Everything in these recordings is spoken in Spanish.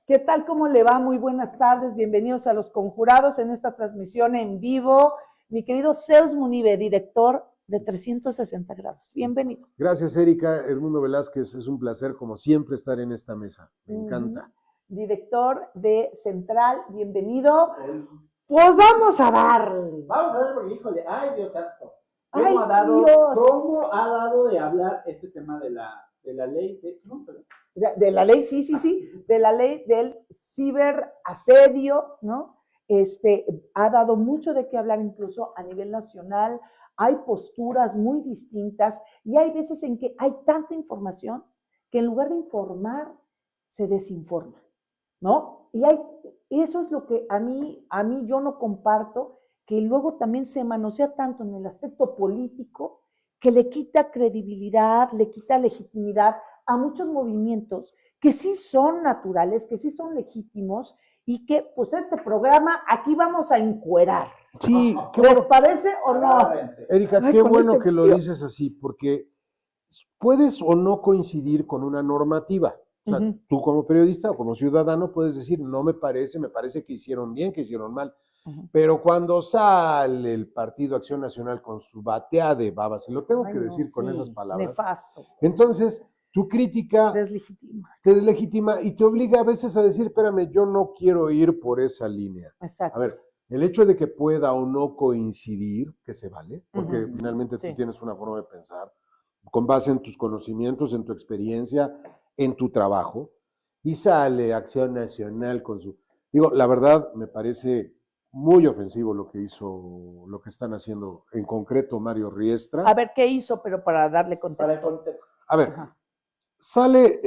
¿Qué tal? ¿Cómo le va? Muy buenas tardes. Bienvenidos a Los Conjurados en esta transmisión en vivo. Mi querido Zeus Munive, director de 360 grados. Bienvenido. Gracias, Erika. Edmundo Velázquez, es un placer, como siempre, estar en esta mesa. Me encanta. Director de Central, bienvenido. Pues vamos a darle. Vamos a darle porque, híjole, ay, Dios santo. Ay, Dios. ¿Cómo ha dado de hablar este tema de la ley? De la ley, sí, de la ley del ciberasedio, ¿no? Ha dado mucho de qué hablar incluso a nivel nacional. Hay posturas muy distintas y hay veces en que hay tanta información que en lugar de informar, se desinforma, ¿no? Y eso es lo que a mí yo no comparto, que luego también se manosea tanto en el aspecto político que le quita credibilidad, le quita legitimidad a muchos movimientos que sí son naturales, que sí son legítimos y que pues este programa aquí vamos a encuerar. Sí, ¿Les parece o no? Erika, qué bueno que lo dices así, porque puedes o no coincidir con una normativa. O sea, tú como periodista o como ciudadano puedes decir, no me parece que hicieron bien, que hicieron mal. Pero cuando sale el Partido Acción Nacional con su batea de babas, y lo tengo que decir con esas palabras, nefasto. Entonces tu crítica te deslegitima y te obliga a veces a decir, espérame, yo no quiero ir por esa línea. Exacto. A ver, el hecho de que pueda o no coincidir, que se vale, porque finalmente tú tienes una forma de pensar, con base en tus conocimientos, en tu experiencia, en tu trabajo, y sale Acción Nacional con su... Digo, la verdad me parece muy ofensivo lo que están haciendo, en concreto Mario Riestra. A ver, ¿qué hizo? Pero para darle contexto. A ver, sale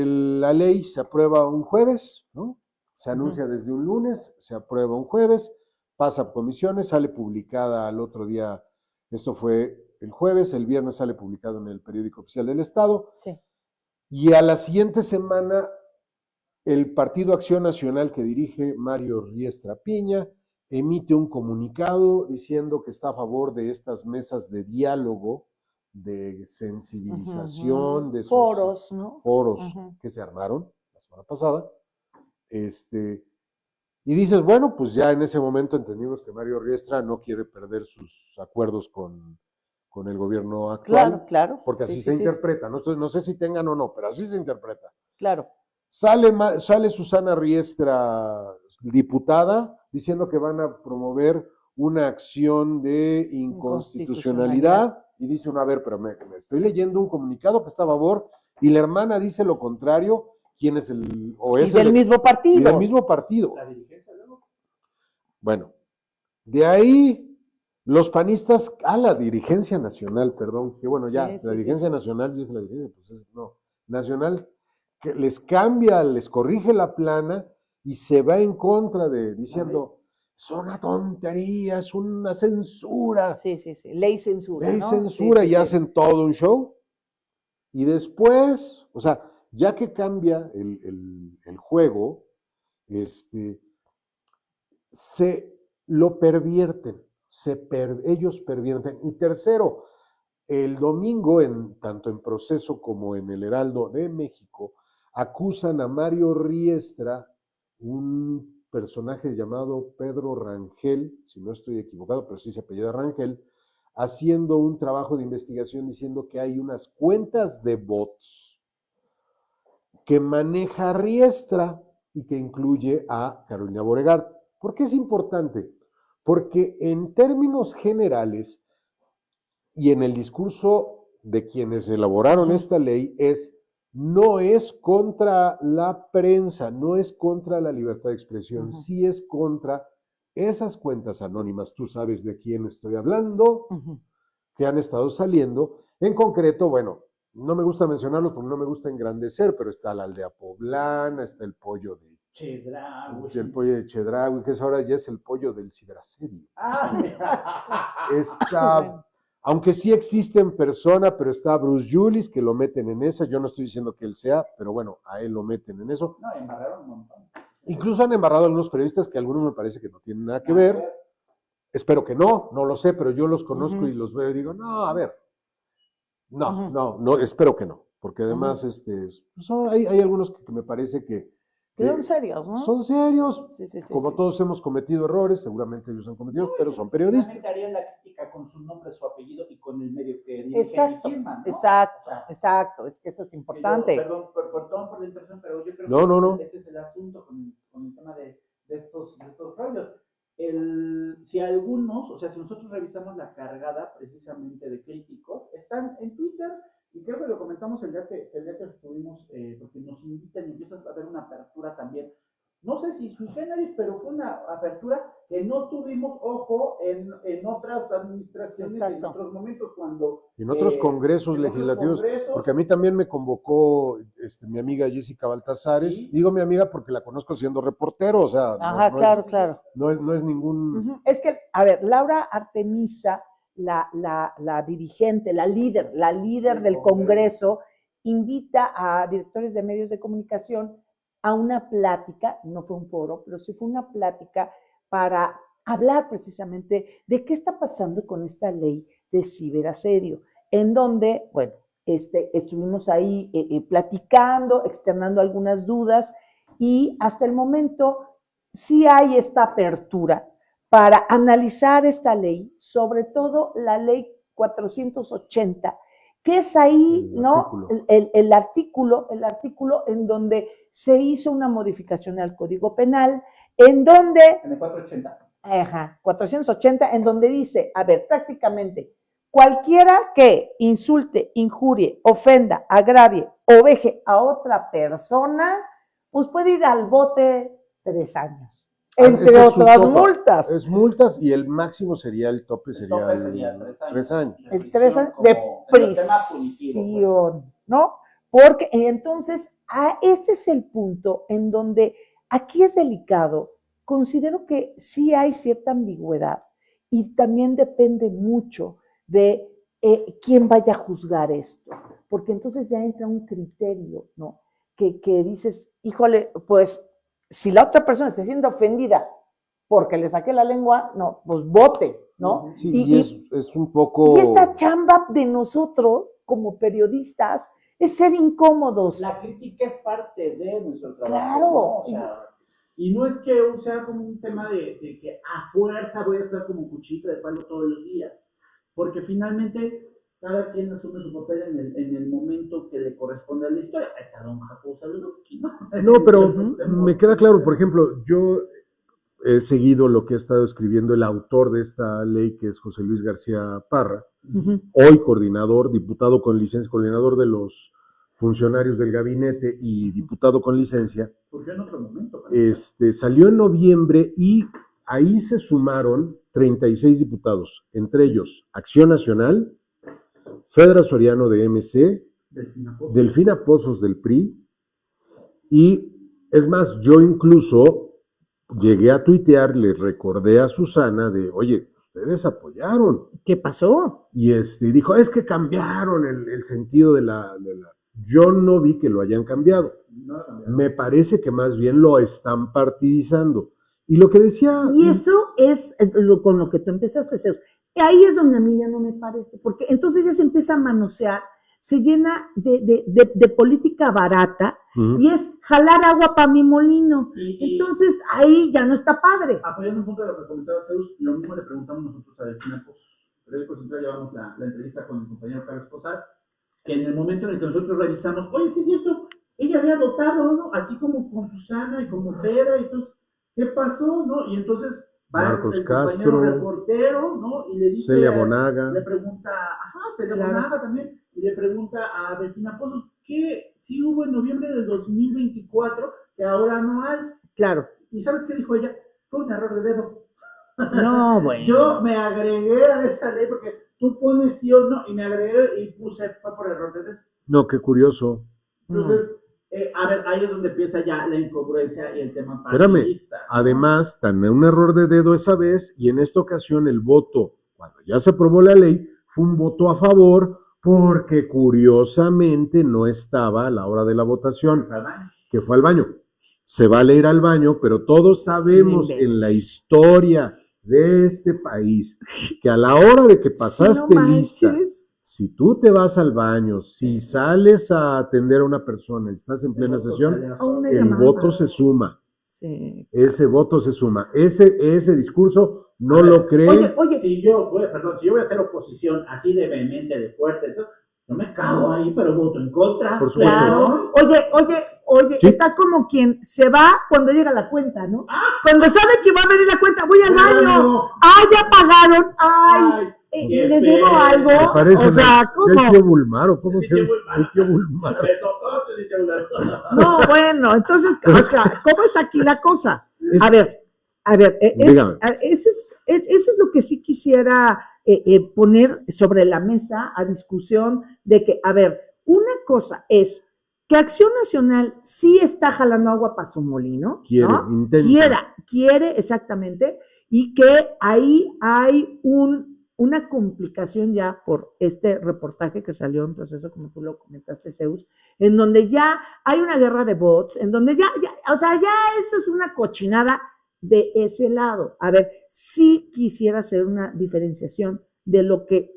la ley, se aprueba un jueves, ¿no? Se anuncia desde un lunes, se aprueba un jueves, pasa a comisiones, sale publicada al otro día, esto fue el jueves, el viernes sale publicado en el Periódico Oficial del Estado. Sí. Y a la siguiente semana, el Partido Acción Nacional que dirige Mario Riestra Piña emite un comunicado diciendo que está a favor de estas mesas de diálogo, de sensibilización, de foros, ¿no? Foros que se armaron la semana pasada. Y dices, bueno, pues ya en ese momento entendimos que Mario Riestra no quiere perder sus acuerdos con el gobierno actual. Claro. Porque así se interpreta. No sé si tengan o no, pero así se interpreta. Claro. Sale Susana Riestra, diputada, diciendo que van a promover una acción de inconstitucionalidad. Y dice uno, a ver, pero me estoy leyendo un comunicado que está a favor, y la hermana dice lo contrario. ¿Quién es el...? Del mismo partido. Y del mismo partido. La dirigencia, luego. Bueno, de ahí los panistas, la dirigencia nacional, perdón, que bueno, ya, la dirigencia nacional, dice la dirigencia, pues no, nacional, que les cambia, les corrige la plana y se va en contra diciendo, es una tontería, es una censura. Sí, ley censura. Ley censura y hacen todo un show. Y después, o sea, ya que cambia el juego, se lo pervierten, ellos pervierten. Y tercero, el domingo, tanto en Proceso como en el Heraldo de México, acusan a Mario Riestra, un personaje llamado Pedro Rangel, si no estoy equivocado, pero sí se apellida Rangel, haciendo un trabajo de investigación diciendo que hay unas cuentas de bots que maneja Riestra y que incluye a Carolina Beauregard. ¿Por qué es importante? Porque en términos generales y en el discurso de quienes elaboraron esta ley no es contra la prensa, no es contra la libertad de expresión, sí es contra esas cuentas anónimas, tú sabes de quién estoy hablando, que han estado saliendo. En concreto, bueno, no me gusta mencionarlo porque no me gusta engrandecer, pero está la aldea poblana, está el pollo de Chedraui. El pollo de Chedraui, que ahora ya es el pollo del ciberasedio. Está, aunque sí existe en persona, pero está Bruce Willis, que lo meten en esa. Yo no estoy diciendo que él sea, pero bueno, a él lo meten en eso. No, embarraron un montón. Incluso han embarrado a algunos periodistas que algunos me parece que no tienen nada que ver. Espero que no lo sé, pero yo los conozco y los veo y digo, no, a ver. No, espero que no, porque además hay algunos que me parece que Que son serios, ¿no? Son serios, Sí, sí, sí, como sí. todos hemos cometido errores, seguramente ellos han cometido, pero son La periodistas. gente haría la crítica con su nombre, su apellido y con el medio que dirigen Exacto, y firman, ¿no? exacto, O sea, exacto, es que eso es importante. perdón por la interrupción, pero yo creo No. que este es el asunto con el tema de estos rollos. Si algunos, o sea, si nosotros revisamos la cargada precisamente de críticos, están en Twitter, y creo que lo comentamos el día que estuvimos, porque nos invitan y empiezas a ver una apertura también. No sé si sui generis, pero fue una apertura que no tuvimos, ojo, en otras administraciones, Exacto. en otros momentos, cuando... En otros congresos en otros legislativos, congresos, porque a mí también me convocó mi amiga Jessica Baltasares. Sí. Digo mi amiga porque la conozco siendo reportero, o sea, Ajá, claro, claro. No es ningún... Ujú. Es que, a ver, Laura Artemisa, la dirigente, la líder del Congreso, invita a directores de medios de comunicación a una plática, no fue un foro, pero sí fue una plática para hablar precisamente de qué está pasando con esta ley de ciberasedio, en donde, bueno, estuvimos ahí platicando, externando algunas dudas, y hasta el momento sí hay esta apertura para analizar esta ley, sobre todo la ley 480, que es ahí, El ¿no? artículo. El artículo en donde se hizo una modificación al Código Penal, en donde, en el 480. 480, en donde dice, a ver, prácticamente, cualquiera que insulte, injurie, ofenda, agravie o veje a otra persona, pues puede ir al bote 3 años. Entre Ese es su otras tope. multas. Es multas y el máximo sería el tope, El sería, tope sería 3 años. El 3 años de tema punitivo, prisión, ¿no? Porque entonces, este es el punto en donde aquí es delicado. Considero que sí hay cierta ambigüedad y también depende mucho de quién vaya a juzgar esto, porque entonces ya entra un criterio, ¿no? Que dices, híjole, pues si la otra persona se siente ofendida porque le saqué la lengua, no, pues vote, ¿no? Sí, y es un poco... Y esta chamba de nosotros, como periodistas, es ser incómodos. La crítica es parte de nuestro trabajo. Claro. ¿No? O sea, y no es que sea como un tema de que a fuerza voy a estar como cuchita de palo todos los días, porque finalmente cada quien asume su papel en el momento que le corresponde a la historia. Ahí está don Jacobo Saludowski, ¿no? No, pero me queda claro, por ejemplo, yo he seguido lo que ha estado escribiendo el autor de esta ley, que es José Luis García Parra, hoy coordinador, diputado con licencia, coordinador de los funcionarios del gabinete y diputado con licencia. Surgió en otro momento. Salió en noviembre y ahí se sumaron 36 diputados, entre ellos Acción Nacional, Fedra Soriano de MC, Delfina Pozos del PRI, y es más, yo incluso llegué a tuitear, le recordé a Susana de, oye, ustedes apoyaron. ¿Qué pasó? Y dijo, es que cambiaron el sentido de la... Yo no vi que lo hayan cambiado. Me parece que más bien lo están partidizando. Y lo que decía... Y eso es con lo que tú empezaste, Zeus. Ahí es donde a mí ya no me parece, porque entonces ya se empieza a manosear, se llena de política barata, y es jalar agua para mi molino. Entonces ahí ya no está padre. Apoyando un punto de lo que comentaba Zeus, lo mismo le preguntamos nosotros a Delfina Pozos. Periódico Central llevamos la entrevista con el compañero Carlos Posar, que en el momento en el que nosotros revisamos, oye, sí es cierto, ella había votado, ¿no? Así como con Susana y como Fedra, y entonces, ¿qué pasó, no? Y entonces va Marcos el Castro, compañero reportero, ¿no? Y le dice, Celia Bonaga, le pregunta, Celia Bonaga también, y le pregunta a Delfina Pozos, ¿qué sí hubo en noviembre del 2024 que ahora no hay? Claro. ¿Y sabes qué dijo ella? Fue un error de dedo. No, bueno. Yo me agregué a esa ley porque tú pones sí o no, y me agregué y puse, fue por error de dedo. No, qué curioso. Entonces, a ver, ahí es donde empieza ya la incongruencia y el tema partidista. ¿No? Además, tan un error de dedo esa vez, y en esta ocasión el voto, cuando ya se aprobó la ley, fue un voto a favor, porque curiosamente no estaba a la hora de la votación, que fue al baño. Se vale ir al baño, pero todos sabemos en la historia de este país que a la hora de que pasaste lista, si tú te vas al baño, si sales a atender a una persona y estás en plena sesión, A una el llamada. voto se suma. Sí. Ese voto se suma. Ese discurso no A ver, lo creen. Oye, Si yo voy a hacer oposición así de vehemente, de fuerte, entonces, yo me cago ahí, pero voto en contra. Por supuesto. claro. Oye, Sí. está como quien se va cuando llega la cuenta, ¿no? Cuando sabe que va a venir la cuenta, voy al baño. No. ¡Ay, ya pagaron! ¡Ay! Qué ¿Les debo feo. algo? Me parece O sea, ¿cómo? el tío Bulmar, ¿o cómo El se tío llama? Bulmar. El tío Bulmar. No, bueno, entonces, o sea, ¿cómo está aquí la cosa? Es- A ver, Dígame. eso es lo que sí quisiera poner sobre la mesa a discusión de que, a ver, una cosa es que Acción Nacional sí está jalando agua para su molino, Quiere, ¿no? intenta. Quiere exactamente, y que ahí hay una complicación ya por este reportaje que salió en proceso, como tú lo comentaste, Zeus, en donde ya hay una guerra de bots, en donde ya, o sea, ya esto es una cochinada de ese lado. A ver, sí quisiera hacer una diferenciación de lo que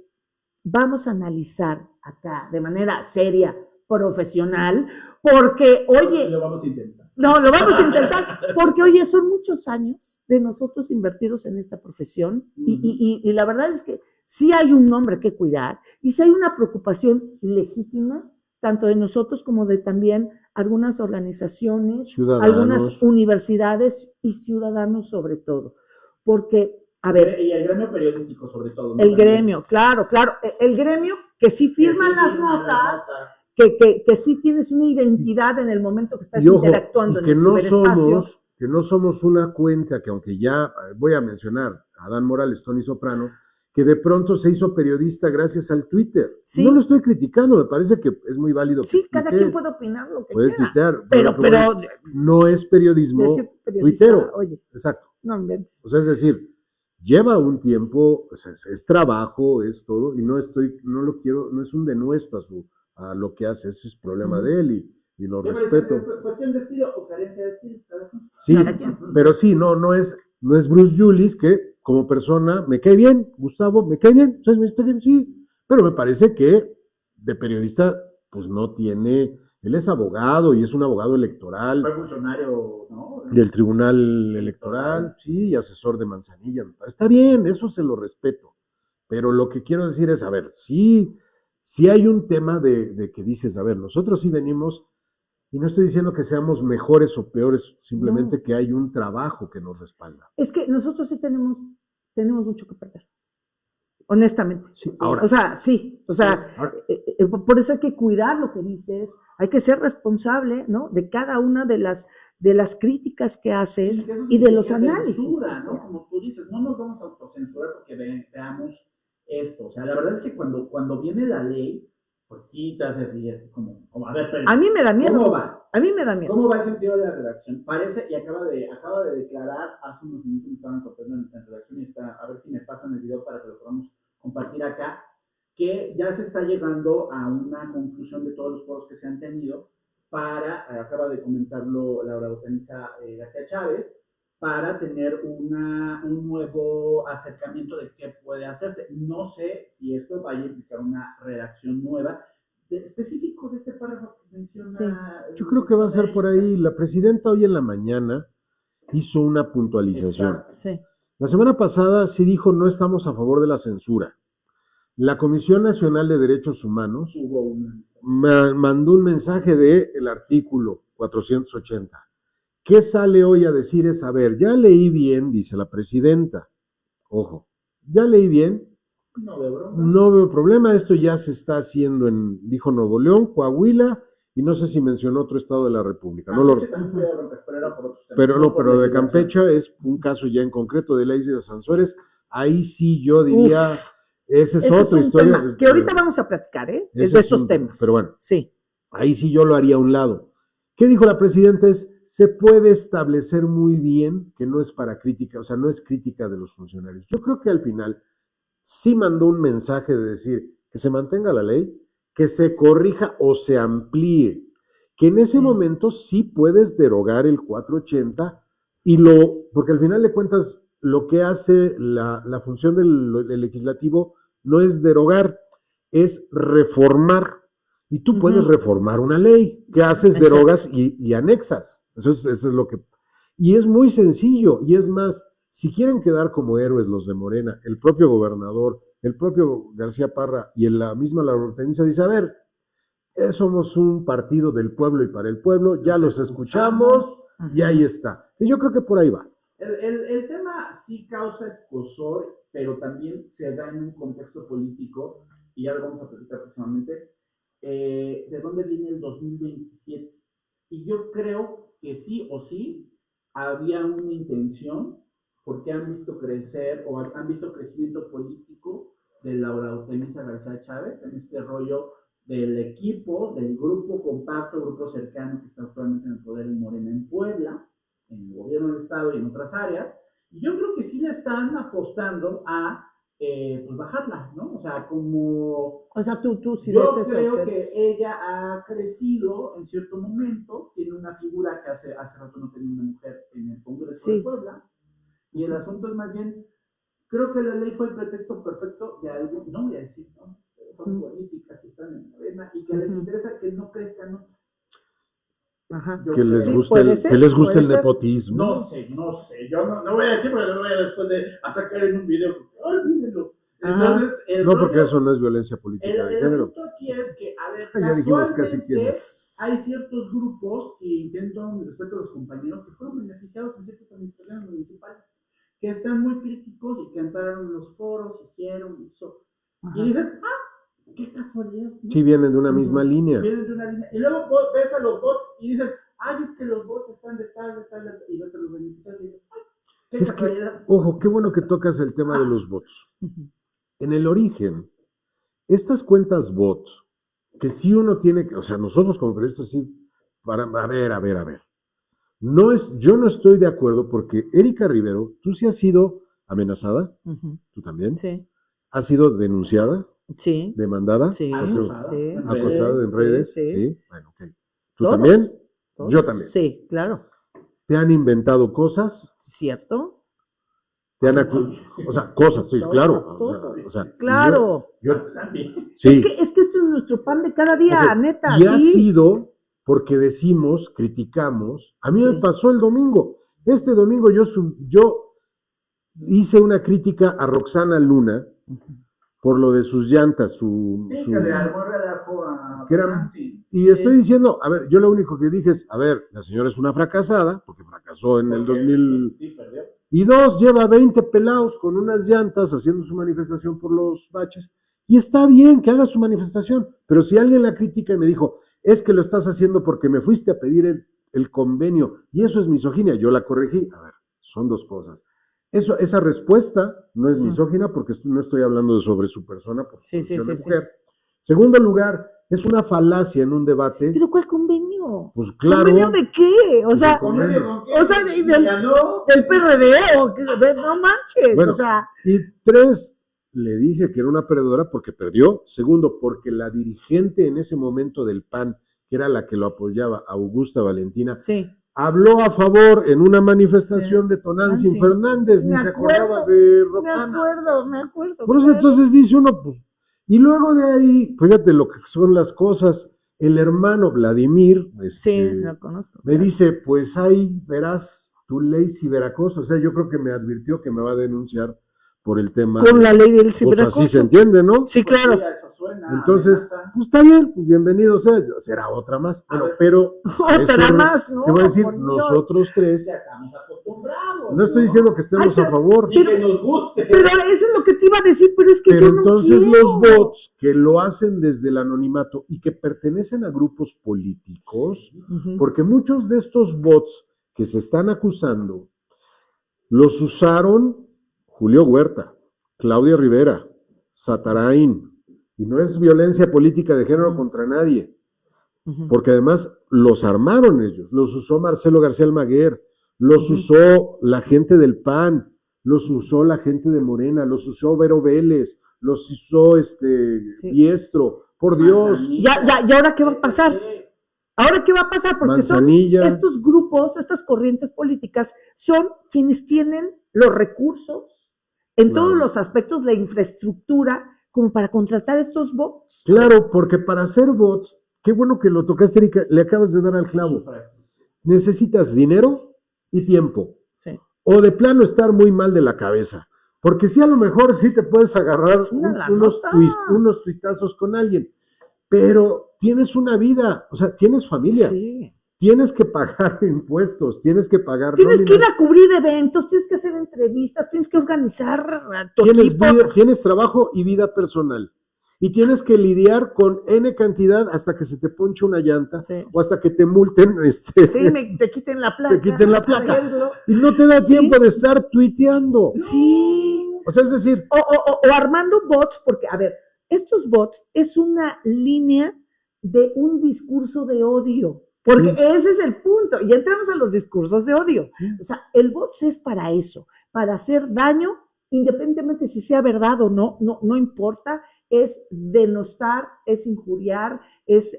vamos a analizar acá de manera seria, profesional, porque, oye, Lo vamos a intentar. no, lo vamos a intentar, porque, oye, son muchos años de nosotros invertidos en esta profesión y la verdad es que sí hay un nombre que cuidar y sí hay una preocupación legítima, tanto de nosotros como de también algunas organizaciones, Ciudadanos. algunas universidades y ciudadanos sobre todo, porque, a ver, Y el gremio periodístico, sobre todo, ¿no? el gremio, claro, el gremio que sí firma las notas, que sí tienes una identidad en el momento que estás Y ojo, interactuando y en el ciberespacio. que no somos una cuenta que, aunque ya voy a mencionar a Adán Morales, Tony Soprano, que de pronto se hizo periodista gracias al Twitter. Sí. No lo estoy criticando, me parece que es muy válido. Sí, que cada tuitee, quien puede opinar lo que puede quiera. tuitear, Pero no es periodismo decir periodista, tuitero. oye, Exacto. no inventes. O sea, es decir, lleva un tiempo, o sea, es trabajo, es todo, y no es un denuesto a lo que hace, ese es problema de él y lo respeto. ¿Es cuestión de estilo o carencia de estilo? Sí, Cada quien. pero sí, no es Bruce Willis, que como persona me cae bien, Gustavo, me cae bien, ¿sabes? Me está bien, sí, pero me parece que de periodista, pues no tiene, él es abogado y es un abogado electoral. Fue funcionario, ¿no? Del Tribunal Electoral, sí, y asesor de Manzanilla. Está bien, eso se lo respeto. Pero lo que quiero decir es, a ver, sí hay un tema de que dices, a ver, nosotros sí venimos, y no estoy diciendo que seamos mejores o peores, simplemente No. que hay un trabajo que nos respalda. Es que nosotros sí tenemos mucho que perder. Honestamente. Sí, ahora. O sea, sí. O sea, Ahora, por eso hay que cuidar lo que dices, hay que ser responsable, ¿no? De cada una de las críticas que haces Sí, y de los que análisis. censura, O sea. ¿no? Como tú dices, no nos vamos a autocensurar porque veamos esto. O sea, la verdad es que cuando viene la ley, pues sí te hace reír. Como, a ver, pero, A mí me da miedo. ¿cómo va? A mí me da miedo. ¿Cómo va el sentido de la redacción? Parece, y acaba de declarar, hace unos minutos me estaban contando en redacción y está, a ver si me pasan el video para que lo podamos compartir acá, que ya se está llegando a una conclusión de todos los foros que se han tenido para, acaba de comentarlo Laura Botanisa García Chávez, para tener un nuevo acercamiento de qué puede hacerse. No sé si esto vaya a implicar una redacción nueva, específico de este párrafo que menciona. Sí. yo creo que va a ser por ahí. La presidenta hoy en la mañana hizo una puntualización. Exacto. Sí. La semana pasada sí dijo, no estamos a favor de la censura. La Comisión Nacional de Derechos Humanos Hubo una. mandó un mensaje del artículo 480. ¿Qué sale hoy a decir? Es, a ver, ya leí bien, dice la presidenta. Ojo, ya leí bien, No veo broma. no veo problema, esto ya se está haciendo dijo Nuevo León, Coahuila, y no sé si mencionó otro estado de la República. No lo, pero de Campeche es un caso ya en concreto de la isla de Sanzores. Ahí sí yo diría, esa es otra historia. Tema que ahorita vamos a platicar, es de estos temas. Pero bueno, sí. Ahí sí yo lo haría a un lado. ¿Qué dijo la presidenta? Se puede establecer muy bien que no es para crítica, o sea, no es crítica de los funcionarios. Yo creo que al final sí mandó un mensaje de decir que se mantenga la ley, que se corrija o se amplíe, que en ese momento sí puedes derogar el 480 porque al final de cuentas lo que hace la función del legislativo no es derogar, es reformar. Y tú Ujú. puedes reformar una ley. ¿Qué haces? Exacto. Derogas y anexas. Eso es lo que... Y es muy sencillo. Y es más, si quieren quedar como héroes los de Morena, el propio gobernador, el propio García Parra y la misma Laura Hortensia dice, a ver, somos un partido del pueblo y para el pueblo, ya los escuchamos y ahí está. Y yo creo que por ahí va. El tema sí causa escozor, pero también se da en un contexto político, y ya lo vamos a platicar próximamente, de dónde viene el 2027. Y yo creo que sí o sí había una intención, porque han visto crecer o han visto crecimiento político de Laura Hortensia García Chávez en este rollo del equipo, del grupo compacto, grupo cercano que está actualmente en el poder en Morena en Puebla, en el gobierno del estado y en otras áreas. Y yo creo que sí le están apostando a pues bajarla, ¿no? O sea, como... O sea, tú sí yo ves eso, creo que que es... ella ha crecido en cierto momento, tiene una figura que hace rato no tenía una mujer en el Congreso de Sí. Puebla, y el asunto es más bien, creo que la ley fue el pretexto perfecto de algo, no voy a decir, ¿no? Son políticas y están en Morena, y que les interesa que no crezcan otros. Ajá. Yo Que les creo. Sí, guste puede el, ser, que les guste puede el ser. nepotismo. No sé, yo no voy a decir porque no voy a después de a sacar en un video, ay, mírenlo. Entonces, el No, porque rollo- eso no es violencia política de el género. asunto aquí es que, a ver, Ya dijimos casi quién casualmente es. hay ciertos grupos, y intento mi respeto a los compañeros, que fueron beneficiados en ciertas administraciones municipales, que están muy críticos y que entraron en los foros, hicieron, hizo. Y dices, qué casualidad, ¿no? Sí, vienen de una misma línea. Vienen de una línea. Y luego ves a los bots y dices, ay, es que los bots están de tal, y ves a los beneficiarios y dices, ay, qué Es que, casualidad. ojo, qué bueno que tocas el tema de los bots. En el origen, estas cuentas bot, que sí uno tiene que, o sea, nosotros como periodistas sí, a ver. Yo no estoy de acuerdo porque Erika Rivero, tú sí has sido amenazada, tú también, Sí, has sido denunciada, sí, demandada, sí, Acosada. sí, En acosada en redes, sí, sí, bueno, ok. ¿Tú Todos. también? todos. Yo también. Sí, claro. ¿Te han inventado cosas? ¿Cierto? ¿Te han o sea, cosas, sí, Todos, claro. todos. O sea, Claro. yo También. sí. Es que esto es nuestro pan de cada día, Ok, neta, y ha sí. sido porque decimos, criticamos. A mí Sí. me pasó el domingo. Este domingo yo hice una crítica a Roxana Luna por lo de sus llantas, Sí, que le armó relajo a que eran- Nancy. y estoy diciendo, a ver, yo lo único que dije es, a ver, la señora es una fracasada, porque fracasó en el 2000. Sí, perdió. Y dos, lleva 20 pelados con unas llantas haciendo su manifestación por los baches. Y está bien que haga su manifestación, pero si alguien la critica y me dijo, es que lo estás haciendo porque me fuiste a pedir el convenio, y eso es misoginia, yo la corregí. A ver, son dos cosas. Esa respuesta no es misógina porque no estoy hablando sobre su persona por su condición de mujer. Segundo lugar, es una falacia en un debate. ¿Pero cuál convenio? Pues claro. ¿Convenio de qué? O sea, ¿Convenio? del PRD o qué, no manches, Bueno, o sea. Y tres, le dije que era una perdedora porque perdió. Segundo, porque la dirigente en ese momento del PAN, que era la que lo apoyaba, Augusta Valentina, Sí. habló a favor en una manifestación de Tonantzin Fernández, ni se acordaba de Roxana. Me acuerdo. Por eso entonces dice uno, pues, y luego de ahí, fíjate lo que son las cosas, el hermano Vladimir, Sí, lo conozco. me dice, pues ahí verás tu ley ciberacoso, o sea, yo creo que me advirtió que me va a denunciar por el tema. Con la ley del pues ciberacoso. así se entiende, ¿no? Sí, claro. Entonces, pues está bien, pues bienvenido sea, será otra más. Bueno, pero otra más, ¿no? Te voy a decir, Por Dios. nosotros tres, Ya estamos acostumbrados. no estoy diciendo que estemos a favor, Y que nos guste. Pero eso es lo que te iba a decir, pero es que pero yo no entonces quiero. los bots que lo hacen desde el anonimato y que pertenecen a grupos políticos, porque muchos de estos bots que se están acusando, los usaron Julio Huerta, Claudia Rivera, Satarain, y no es violencia política de género contra nadie, porque además los armaron ellos, los usó Marcelo García Almaguer, los usó la gente del PAN, los usó la gente de Morena, los usó Vero Vélez, los usó Biestro, por Dios. ¿Y ahora qué va a pasar? ¿Ahora qué va a pasar? Porque Manzanilla. son estos grupos, estas corrientes políticas, son quienes tienen los recursos en todos los aspectos, la infraestructura como para contratar estos bots. Claro, porque para hacer bots, qué bueno que lo tocaste, Erika, le acabas de dar al clavo. Necesitas dinero y tiempo. Sí. O de plano estar muy mal de la cabeza. Porque sí, a lo mejor sí te puedes agarrar Es una unos tuitazos con alguien, pero tienes una vida, o sea, tienes familia, Sí. tienes que pagar impuestos, tienes que pagar Tienes que ir nóminas, a cubrir eventos, tienes que hacer entrevistas, tienes que organizar a tu tienes equipo. vida, tienes trabajo y vida personal. Y tienes que lidiar con N cantidad hasta que se te ponche una llanta Sí. o hasta que te multen. Sí, te quiten la placa. Te quiten la por placa. ejemplo. Y no te da Sí. tiempo de estar tuiteando. Sí. O sea, es decir, O armando bots, porque, a ver, estos bots es una línea de un discurso de odio, porque ese es el punto, y entramos a los discursos de odio. O sea, el bot es para eso, para hacer daño, independientemente si sea verdad o no, no importa, es denostar, es injuriar, es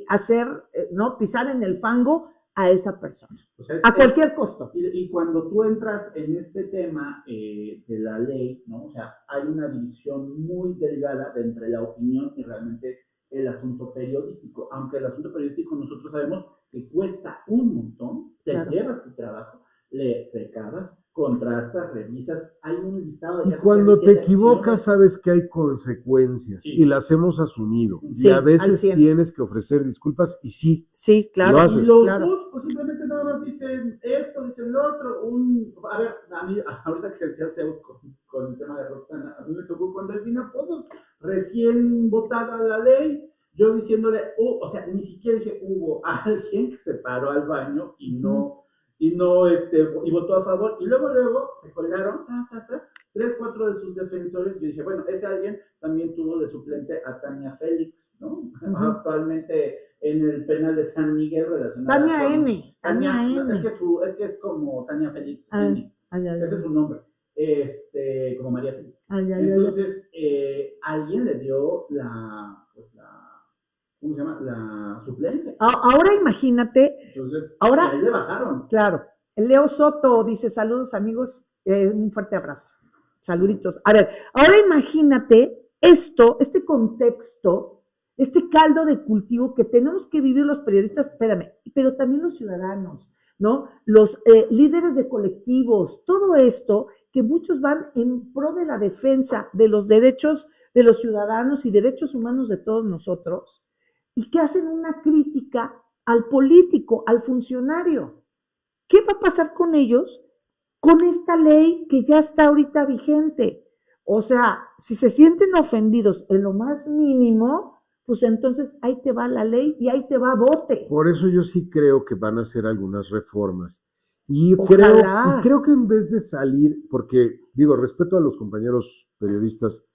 hacer, ¿no? Pisar en el fango a esa persona, O sea, a cualquier costo. Y cuando tú entras en este tema de la ley, ¿no? O sea, hay una división muy delgada entre la opinión y realmente el asunto periodístico. Aunque el asunto periodístico nosotros sabemos que cuesta un montón, te Claro. llevas tu trabajo, le recabas, contrastas, revisas, hay un listado de y casi cuando te 17 equivocas acciones. sabes que hay consecuencias Sí. y las hemos asumido. Sí, y a al veces 100. tienes que ofrecer disculpas y sí, Sí, claro. Lo haces. Y los claro. bots, pues simplemente nada más dicen esto, dicen lo otro. A ver, a mí, ahorita que decía Zeus con el tema de Roxana, a mí me tocó con Delfina Pozos, recién votada la ley, yo diciéndole, o sea, ni siquiera dije, hubo alguien que se paró al baño y votó a favor, y luego se colgaron, 3, 4 de sus defensores. Yo dije, bueno, ese alguien también tuvo de suplente a Tania Félix, ¿no? Actualmente en el penal de San Miguel relacionada Tania con... N. Tania No, N. es que es como Tania Félix Ah, N. ay, ay, Ese es ay. su nombre. Como María Félix. Ay, ay, ay, ay. Entonces, alguien le dio ¿cómo se llama? La suplencia. Ahora imagínate, Entonces, ahora, ahí le bajaron. claro, Leo Soto dice, saludos amigos, un fuerte abrazo, saluditos. A ver, ahora imagínate este contexto, este caldo de cultivo que tenemos que vivir los periodistas, espérame, pero también los ciudadanos, ¿no? Los líderes de colectivos, todo esto, que muchos van en pro de la defensa de los derechos de los ciudadanos y derechos humanos de todos nosotros, y que hacen una crítica al político, al funcionario. ¿Qué va a pasar con ellos con esta ley que ya está ahorita vigente? O sea, si se sienten ofendidos en lo más mínimo, pues entonces ahí te va la ley y ahí te va bote. por eso yo sí creo que van a hacer algunas reformas. Y Ojalá. creo que en vez de salir, porque digo, respeto a los compañeros periodistas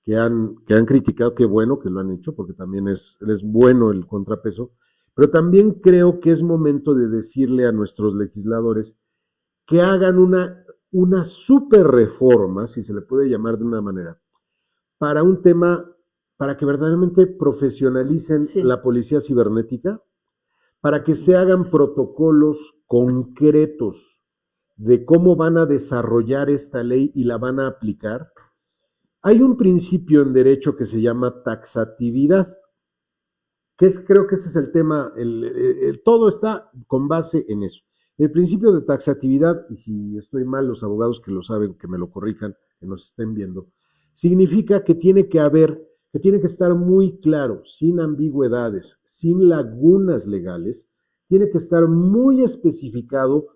que han criticado, qué bueno que lo han hecho, porque también es bueno el contrapeso, pero también creo que es momento de decirle a nuestros legisladores que hagan una super reforma, si se le puede llamar de una manera, para un tema, para que verdaderamente profesionalicen la policía cibernética, para que se hagan protocolos concretos de cómo van a desarrollar esta ley y la van a aplicar. Hay un principio en derecho que se llama taxatividad, creo que ese es el tema, todo está con base en eso. El principio de taxatividad, y si estoy mal, los abogados que lo saben, que me lo corrijan, que nos estén viendo, significa que tiene que estar muy claro, sin ambigüedades, sin lagunas legales, tiene que estar muy especificado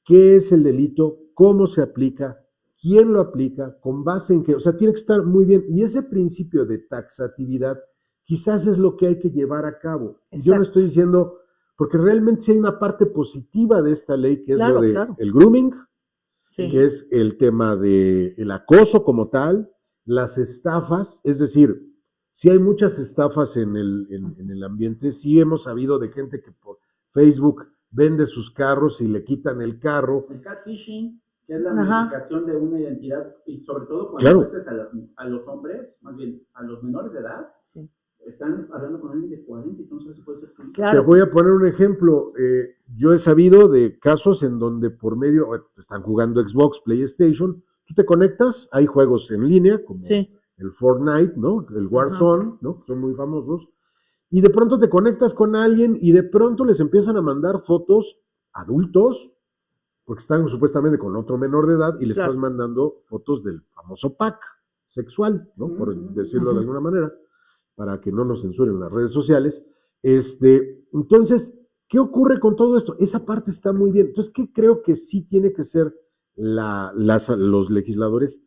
qué es el delito, cómo se aplica, quién lo aplica, con base en qué, o sea, tiene que estar muy bien. Y ese principio de taxatividad quizás es lo que hay que llevar a cabo. Exacto. Yo no estoy diciendo, porque realmente sí hay una parte positiva de esta ley, que es lo de el grooming, que es el tema del acoso como tal, las estafas, es decir, sí hay muchas estafas en el ambiente, sí hemos sabido de gente que por Facebook vende sus carros y le quitan el carro. El catfishing, que es la modificación de una identidad, y sobre todo cuando a veces a los hombres, más bien a los menores de edad, están hablando con alguien de 40 y no sé si puede ser tuyo. Te voy a poner un ejemplo. Yo he sabido de casos en donde por medio, están jugando Xbox, PlayStation, tú te conectas, hay juegos en línea, como el Fortnite, ¿no? El Warzone, ¿no? Son muy famosos. Y de pronto te conectas con alguien y de pronto les empiezan a mandar fotos adultos, porque están supuestamente con otro menor de edad y le estás mandando fotos del famoso pack sexual, ¿no? Por decirlo de alguna manera, para que no nos censuren las redes sociales. Entonces, ¿qué ocurre con todo esto? Esa parte está muy bien. Entonces, ¿qué creo que sí tiene que ser los legisladores?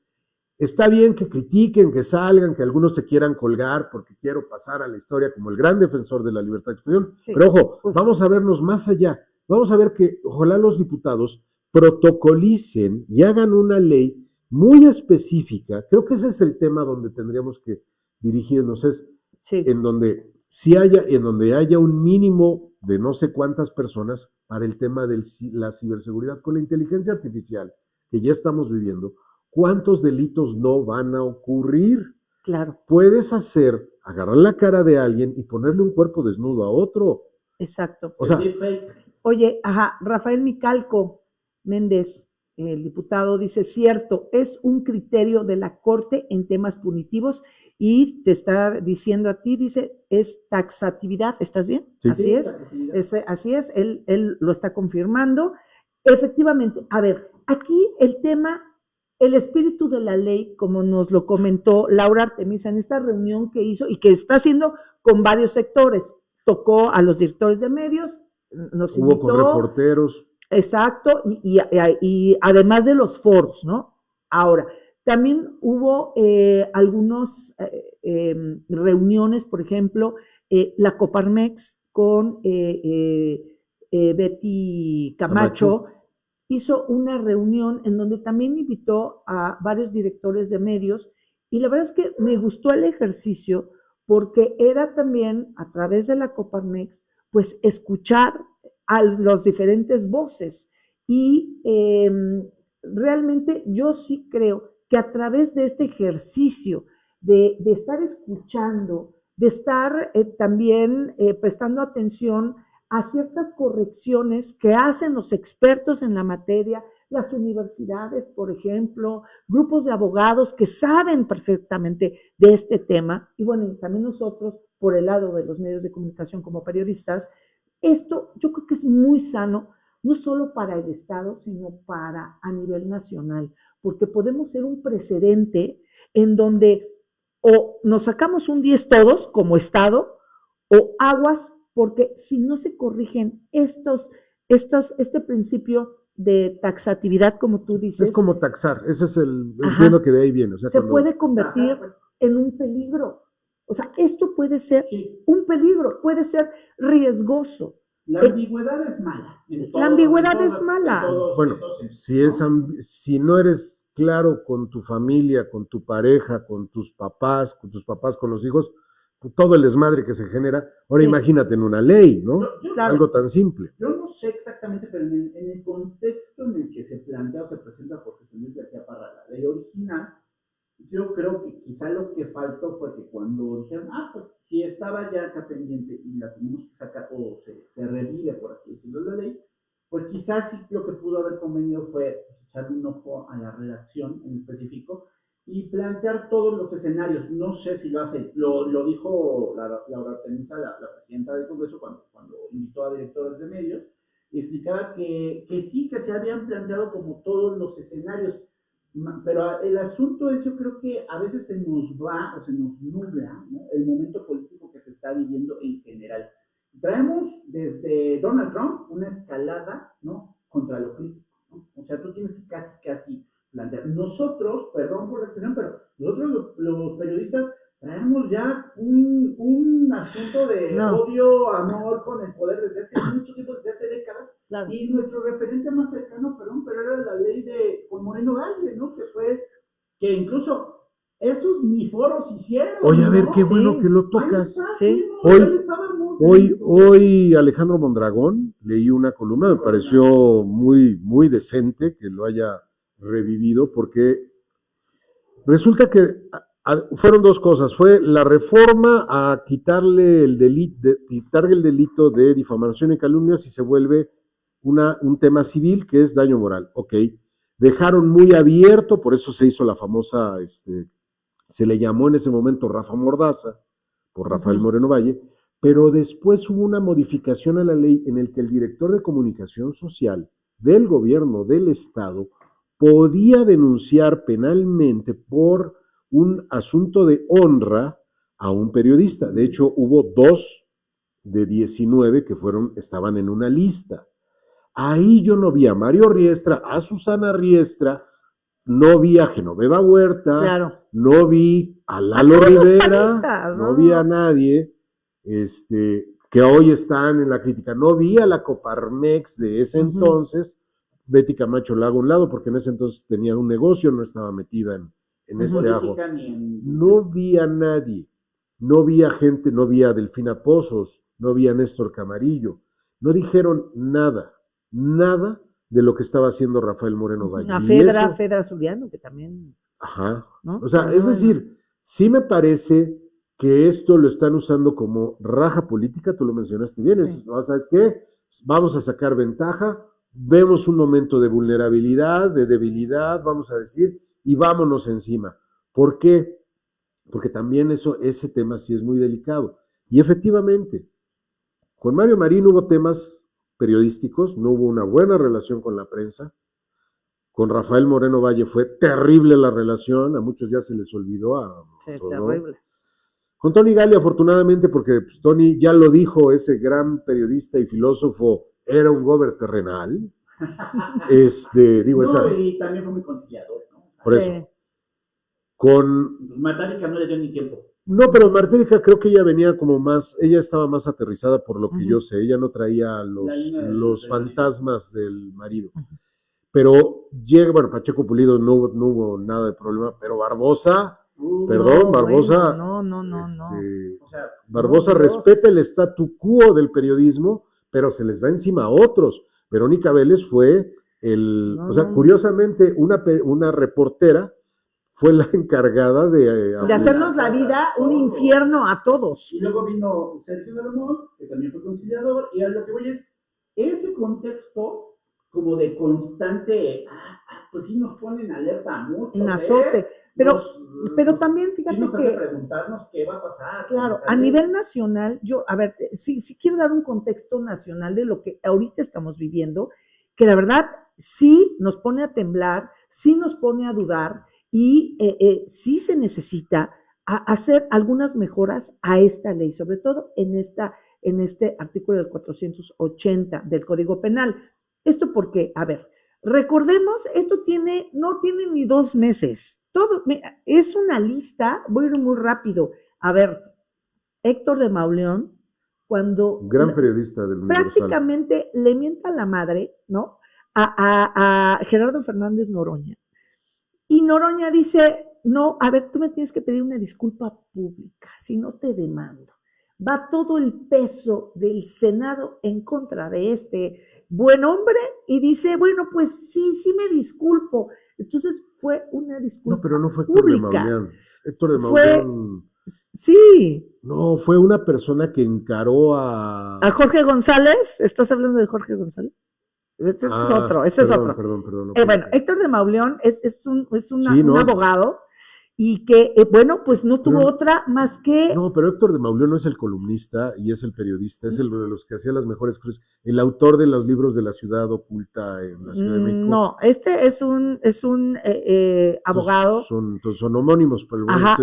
Está bien que critiquen, que salgan, que algunos se quieran colgar porque quiero pasar a la historia como el gran defensor de la libertad de expresión. Sí. Pero ojo, vamos a vernos más allá. Vamos a ver que ojalá los diputados protocolicen y hagan una ley muy específica. Creo que ese es el tema donde tendríamos que dirigirnos, en donde haya un mínimo de no sé cuántas personas para el tema de la ciberseguridad con la inteligencia artificial que ya estamos viviendo. ¿Cuántos delitos no van a ocurrir? Claro. Puedes agarrar la cara de alguien y ponerle un cuerpo desnudo a otro. Exacto. O sea, oye, Rafael Micalco Méndez, el diputado, dice, cierto, es un criterio de la Corte en temas punitivos y te está diciendo a ti, dice, es taxatividad, ¿estás bien? Sí. Así es, así es, él lo está confirmando. Efectivamente, a ver, aquí el tema, el espíritu de la ley, como nos lo comentó Laura Artemisa en esta reunión que hizo y que está haciendo con varios sectores, tocó a los directores de medios, nos invitó. Hubo con reporteros. Exacto, y además de los foros, ¿no? Ahora, también hubo algunas reuniones, por ejemplo, la Coparmex con Betty Camacho hizo una reunión en donde también invitó a varios directores de medios y la verdad es que me gustó el ejercicio porque era también a través de la Coparmex, pues escuchar a las diferentes voces y realmente yo sí creo que a través de este ejercicio de estar escuchando, de estar también prestando atención a ciertas correcciones que hacen los expertos en la materia, las universidades, por ejemplo, grupos de abogados que saben perfectamente de este tema, y bueno, también nosotros, por el lado de los medios de comunicación como periodistas, esto yo creo que es muy sano, no solo para el Estado, sino para a nivel nacional, porque podemos ser un precedente en donde o nos sacamos un 10 todos como Estado, o aguas, porque si no se corrigen este principio de taxatividad, como tú dices. Es como taxar, ese es entiendo que de ahí viene. O sea, se puede convertir en un peligro. O sea, esto puede ser un peligro, puede ser riesgoso. La ambigüedad es mala. La ambigüedad es mala. Bueno, si no eres claro con tu familia, con tu pareja, con tus papás con los hijos, todo el desmadre que se genera. Ahora imagínate en una ley, ¿no? Claro. Algo tan simple. Yo no sé exactamente, pero en el contexto en el que se plantea o se presenta por Jesús Luis García Parra la ley original, yo creo que quizá lo que faltó fue que cuando dijeron, pues si estaba ya acá pendiente y la tenemos que sacar o se revive, por así decirlo, la ley, pues quizás sí lo que pudo haber convenido fue echarle un ojo a la redacción en específico y plantear todos los escenarios. No sé si lo hace, lo dijo Laura Artemisa, la presidenta del Congreso, cuando invitó a directores de medios, y explicaba que sí, que se habían planteado como todos los escenarios, pero el asunto es, yo creo que a veces se nos va o se nos nubla, ¿no?, el momento político que se está viviendo en general. Traemos desde Donald Trump una escalada, ¿no?, contra lo crítico, ¿no? O sea, tú tienes que casi plantear. Nosotros, perdón por la expresión, pero nosotros los periodistas traemos ya un asunto de odio, amor con el poder desde hace mucho tiempo, desde hace décadas. Claro. Y nuestro referente más cercano, pero era la ley con Moreno Valle, ¿no? Que incluso esos ni foros hicieron. Oye, a ver, qué bueno que lo tocas. Sí. Hoy Alejandro Mondragón, leí una columna, me pareció muy, muy decente que lo haya revivido, porque resulta que fueron dos cosas. Fue la reforma a quitarle el delito de difamación y calumnia si se vuelve un tema civil, que es daño moral. Ok. Dejaron muy abierto, por eso se hizo la famosa se le llamó en ese momento Rafa Mordaza, por Rafael Ujú. Moreno Valle, pero después hubo una modificación a la ley en el que el director de comunicación social del gobierno del estado podía denunciar penalmente por un asunto de honra a un periodista. De hecho, hubo 2 de 19 que estaban en una lista. Ahí yo no vi a Mario Riestra, a Susana Riestra, no vi a Genoveva Huerta, Claro. no vi a A Lalo todos los Rivera, panistas, no vi a nadie que hoy están en la crítica. No vi a la Coparmex de ese Ujú. entonces, Betty Camacho la hago a un lado, porque en ese entonces tenía un negocio, no estaba metida en Ujú. este ajo. Política ni en... No vi a nadie, no vi a gente, no vi a Delfina Pozos, no vi a Néstor Camarillo, no dijeron nada, nada de lo que estaba haciendo Rafael Moreno Valle. A Y Fedra, eso, Fedra Zuliano, que también, ajá, ¿no? o sea, Salió es decir, sí me parece que esto lo están usando como raja política, tú lo mencionaste bien, Sí. ¿sabes qué? Vamos a sacar ventaja, vemos un momento de vulnerabilidad, de debilidad, vamos a decir, y vámonos encima. ¿Por qué? Porque también ese tema sí es muy delicado. Y efectivamente, con Mario Marín hubo temas periodísticos, no hubo una buena relación con la prensa. Con Rafael Moreno Valle fue terrible la relación, a muchos ya se les olvidó, a Sí, otros no. terrible. Con Tony Gali, afortunadamente, porque pues, Tony ya lo dijo, ese gran periodista y filósofo, era un gober terrenal. Digo, No, y también fue muy conciliador, ¿no? por Sí. eso. Con Matálica no le dio ni tiempo. No, pero Martélica creo que ella venía como más, ella estaba más aterrizada por lo que Ujú. yo sé, ella no traía La línea los del fantasmas del marido. Ujú. Pero llega, bueno, Pacheco Pulido no hubo nada de problema, pero Barbosa, perdón, No, Barbosa, bueno, no. O sea, Barbosa No, Dios. respeta el statu quo del periodismo, pero se les va encima a otros. Verónica Vélez fue No, o sea, no. curiosamente, una reportera fue la encargada De hacernos la vida un infierno a todos. Y luego vino Sergio Salomón, que también fue conciliador, y a lo que voy es, ese contexto como de constante, pues sí nos pone en alerta a muchos, En azote. Pero también sí fíjate nos hace que, preguntarnos qué va a pasar. claro, a nivel nacional, a ver, sí quiero dar un contexto nacional de lo que ahorita estamos viviendo, que la verdad sí nos pone a temblar, sí nos pone a dudar y sí se necesita hacer algunas mejoras a esta ley, sobre todo en este artículo del 480 del Código Penal. Esto porque, a ver, recordemos, esto no tiene ni 2 meses. Es una lista, voy a ir muy rápido. A ver, Héctor de Mauleón, cuando gran periodista del Universal. prácticamente le mienta la madre, ¿no? A Gerardo Fernández Noroña. Y Noroña dice, no, a ver, tú me tienes que pedir una disculpa pública, si no te demando. Va todo el peso del Senado en contra de este buen hombre y dice, bueno, pues sí me disculpo. Entonces fue una disculpa No, pero no fue Héctor pública. de Mauleón. Héctor de Mauleón. Sí. No, fue una persona que encaró a Jorge González. ¿Estás hablando de Jorge González? Ese es otro. Perdón. Bueno, Héctor de Mauleón es Sí, un abogado y que, bueno, pues no tuvo otra más que... No, pero Héctor de Mauleón no es el columnista y es el periodista, es el de los que hacía las mejores cruces, el autor de los libros de la ciudad oculta en la Ciudad de México. No, este es un abogado. Son homónimos.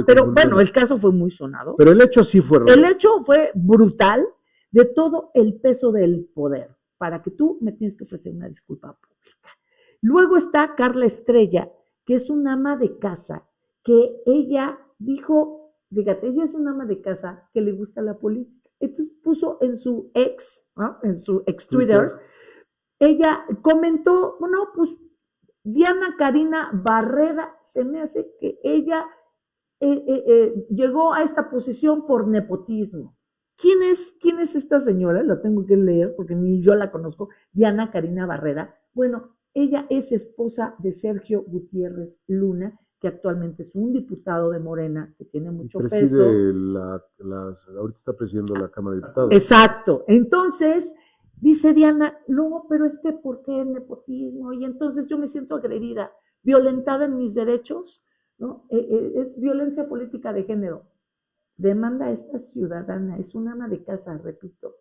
Pero bueno, el caso fue muy sonado. Pero el hecho sí fue real. El hecho fue brutal de todo el peso del poder, para que tú me tienes que ofrecer una disculpa pública. Luego está Carla Estrella, que es una ama de casa, que ella dijo, fíjate, ella es una ama de casa que le gusta la política. Entonces puso en su ¿no? En su ex Twitter, ella comentó, bueno, pues Diana Karina Barreda, se me hace que ella llegó a esta posición por nepotismo. ¿Quién es esta señora? La tengo que leer porque ni yo la conozco. Diana Karina Barreda. Bueno, ella es esposa de Sergio Gutiérrez Luna, que actualmente es un diputado de Morena, que tiene mucho peso. Ahorita está presidiendo la Cámara de Diputados. Exacto. Entonces, dice Diana, no, pero es que ¿por qué el nepotismo? Y entonces yo me siento agredida, violentada en mis derechos, ¿no? Es violencia política de género. Demanda a esta ciudadana, es una ama de casa, repito.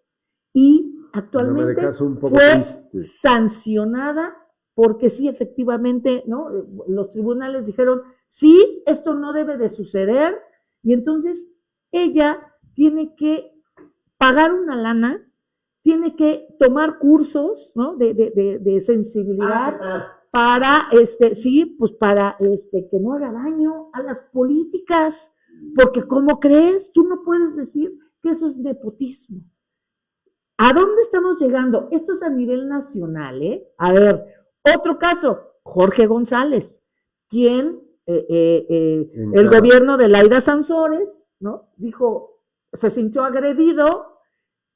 Y actualmente fue sancionada porque sí, efectivamente, ¿no? Los tribunales dijeron, sí, esto no debe de suceder, y entonces ella tiene que pagar una lana, tiene que tomar cursos, ¿no? de sensibilidad para, sí, pues para que no haga daño a las políticas, porque ¿cómo crees? Tú no puedes decir que eso es nepotismo. ¿A dónde estamos llegando? Esto es a nivel nacional, ¿eh? A ver, otro caso, Jorge González, quien el gobierno de Laida Sansores, ¿no? Dijo, se sintió agredido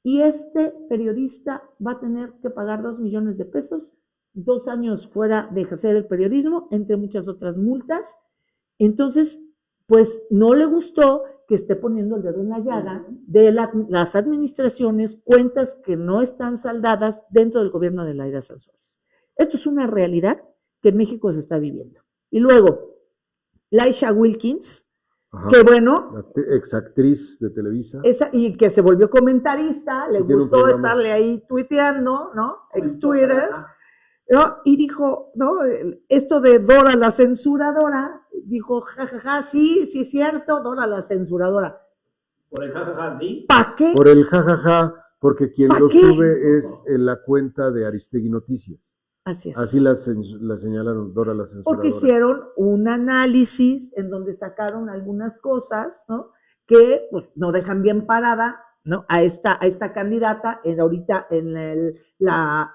y este periodista va a tener que pagar 2 millones de pesos, 2 años fuera de ejercer el periodismo, entre muchas otras multas. Entonces, pues no le gustó que esté poniendo el dedo en la llaga de las administraciones, cuentas que no están saldadas dentro del gobierno de Laida Sansores. Esto es una realidad que en México se está viviendo. Y luego, Laisha Wilkins, que bueno, exactriz de Televisa, y que se volvió comentarista, le gustó estarle ahí tuiteando, ¿no? Ex Twitter, ¿no? Y dijo, ¿no? Esto de Dora la censuradora, dijo, jajaja, sí, sí es cierto, Dora la censuradora. Por el jajaja, sí. ¿Para qué? Por el jajaja, porque quien lo sube es en la cuenta de Aristegui Noticias. Así es. Así la señalaron, Dora la censuradora. Porque hicieron un análisis en donde sacaron algunas cosas, ¿no? Que pues, no dejan bien parada, ¿no? A esta candidata ahorita en la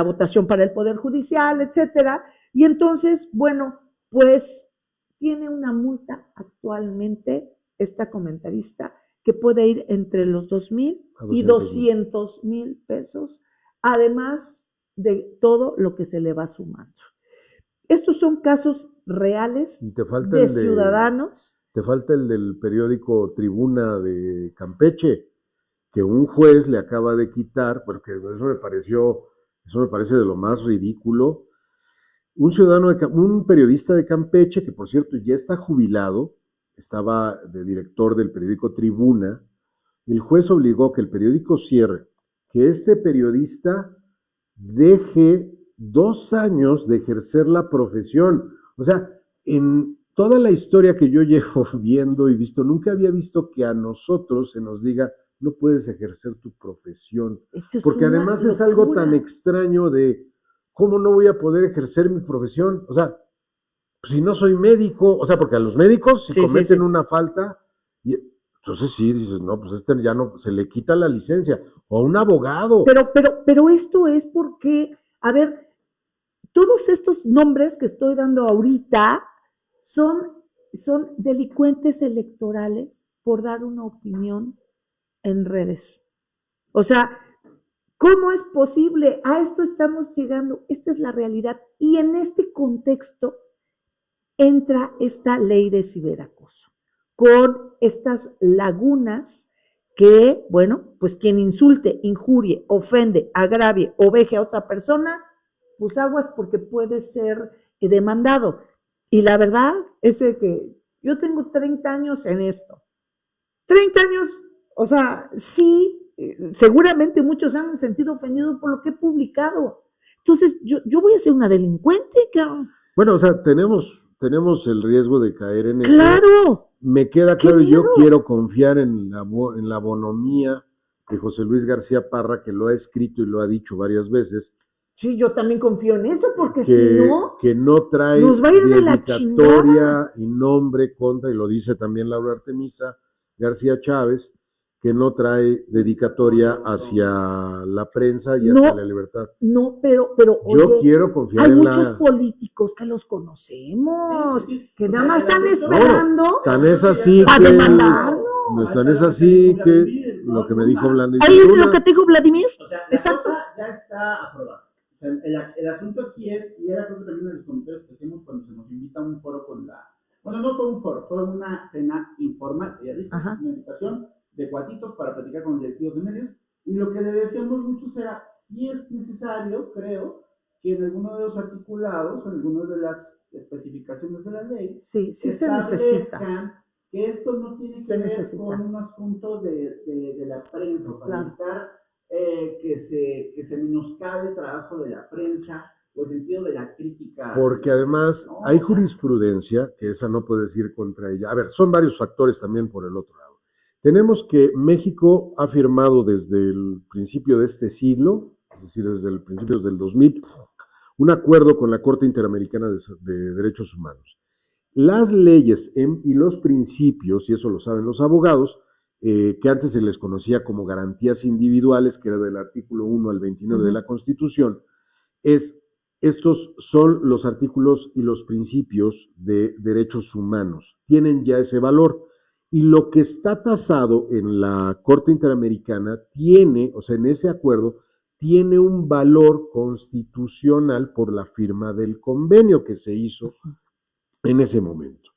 votación para el Poder Judicial, etcétera. Y entonces, bueno, pues tiene una multa actualmente esta comentarista que puede ir entre los 2,000 y 200,000 pesos, además de todo lo que se le va sumando. Estos son casos reales de ciudadanos. Te falta el del periódico Tribuna de Campeche, que un juez le acaba de quitar, porque eso me parece de lo más ridículo. Un periodista de Campeche, que por cierto ya está jubilado, estaba de director del periódico Tribuna, el juez obligó que el periódico cierre, que este periodista deje 2 años de ejercer la profesión. O sea, en toda la historia que yo llevo viendo y visto, nunca había visto que a nosotros se nos diga, no puedes ejercer tu profesión. Porque además es algo tan extraño de, ¿cómo no voy a poder ejercer mi profesión? O sea, pues si no soy médico, o sea, porque a los médicos si cometen una falta, entonces sí, dices, no, pues ya no, se le quita la licencia, o a un abogado. Pero esto es porque, a ver, todos estos nombres que estoy dando ahorita son delincuentes electorales por dar una opinión en redes. O sea, ¿cómo es posible? A esto estamos llegando, esta es la realidad. Y en este contexto entra esta ley de ciberacoso, con estas lagunas que, bueno, pues quien insulte, injurie, ofende, agravie o veje a otra persona, pues aguas porque puede ser demandado. Y la verdad es que yo tengo 30 años en esto. 30 años, o sea, sí, seguramente muchos se han sentido ofendidos por lo que he publicado. Entonces, yo voy a ser una delincuente, cabrón. Bueno, o sea, tenemos el riesgo de caer en eso. ¡Claro! Me queda claro, yo quiero confiar en la bonomía de José Luis García Parra, que lo ha escrito y lo ha dicho varias veces. Sí, yo también confío en eso, porque si no, que no trae nos va a ir de la dedicatoria y nombre contra, y lo dice también Laura Artemisa García Chávez, que no trae dedicatoria hacia la prensa y hacia la libertad. No, pero yo quiero confiar hay muchos políticos que los conocemos, que nada más están esperando tan es así a demandarnos. No tan es así que lo que me dijo Vladimir. Ahí es lo que te dijo Vladimir. O sea, exacto. Ya está aprobada. O sea, el asunto aquí es, y era creo que también en los comentarios que hicimos cuando se nos invita a un foro con bueno, no fue un foro, fue una cena informal, una invitación de cuatitos para platicar con los directivos de medios, y lo que le decíamos muchos era, si es necesario, creo, que en alguno de los articulados, en alguno de las especificaciones de la ley Sí, sí se necesita. establezcan que esto no tiene Se que ver necesita. con un asunto de la prensa, para Claro. evitar que se menoscabe el trabajo de la prensa o el sentido de la crítica. Porque además ¿no? hay jurisprudencia, que esa no puedes ir contra ella. A ver, son varios factores también por el otro lado. Tenemos que México ha firmado desde el principio de este siglo, es decir, desde el principio del 2000, un acuerdo con la Corte Interamericana de Derechos Humanos. Las leyes y los principios, y eso lo saben los abogados, que antes se les conocía como garantías individuales, que era del artículo 1 al 29 de la Constitución, estos son los artículos y los principios de derechos humanos. Tienen ya ese valor. Y lo que está tasado en la Corte Interamericana tiene, o sea, en ese acuerdo, tiene un valor constitucional por la firma del convenio que se hizo en ese momento.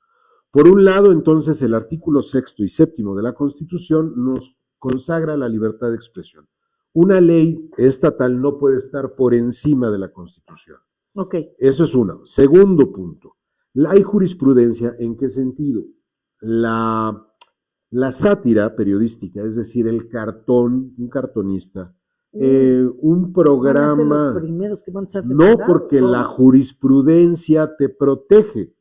Por un lado, entonces, el artículo 6º y 7º de la Constitución nos consagra la libertad de expresión. Una ley estatal no puede estar por encima de la Constitución. Ok. Eso es uno. Segundo punto, hay jurisprudencia. ¿En qué sentido? La sátira periodística, es decir, el cartón, un cartonista, un programa... Van a ser los primeros que van a ser no, porque la jurisprudencia te protege.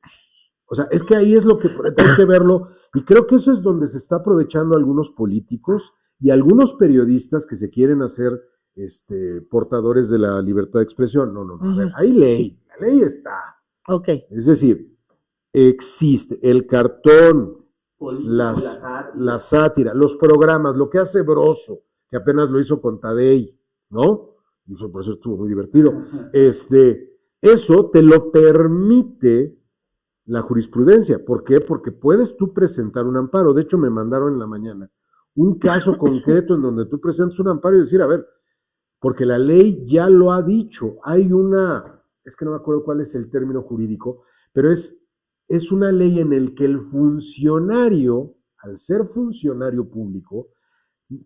O sea, es que ahí es lo que hay que verlo, y creo que eso es donde se está aprovechando algunos políticos y algunos periodistas que se quieren hacer portadores de la libertad de expresión. No, a ver, hay ley, la ley está. Ok. Es decir, existe el cartón, la sátira, los programas, lo que hace Broso, que apenas lo hizo con Tadei, ¿no? Y por eso estuvo muy divertido. Eso te lo permite la jurisprudencia. ¿Por qué? Porque puedes tú presentar un amparo. De hecho, me mandaron en la mañana un caso concreto en donde tú presentas un amparo y decir, a ver, porque la ley ya lo ha dicho, hay es que no me acuerdo cuál es el término jurídico, pero es una ley en el que el funcionario, al ser funcionario público,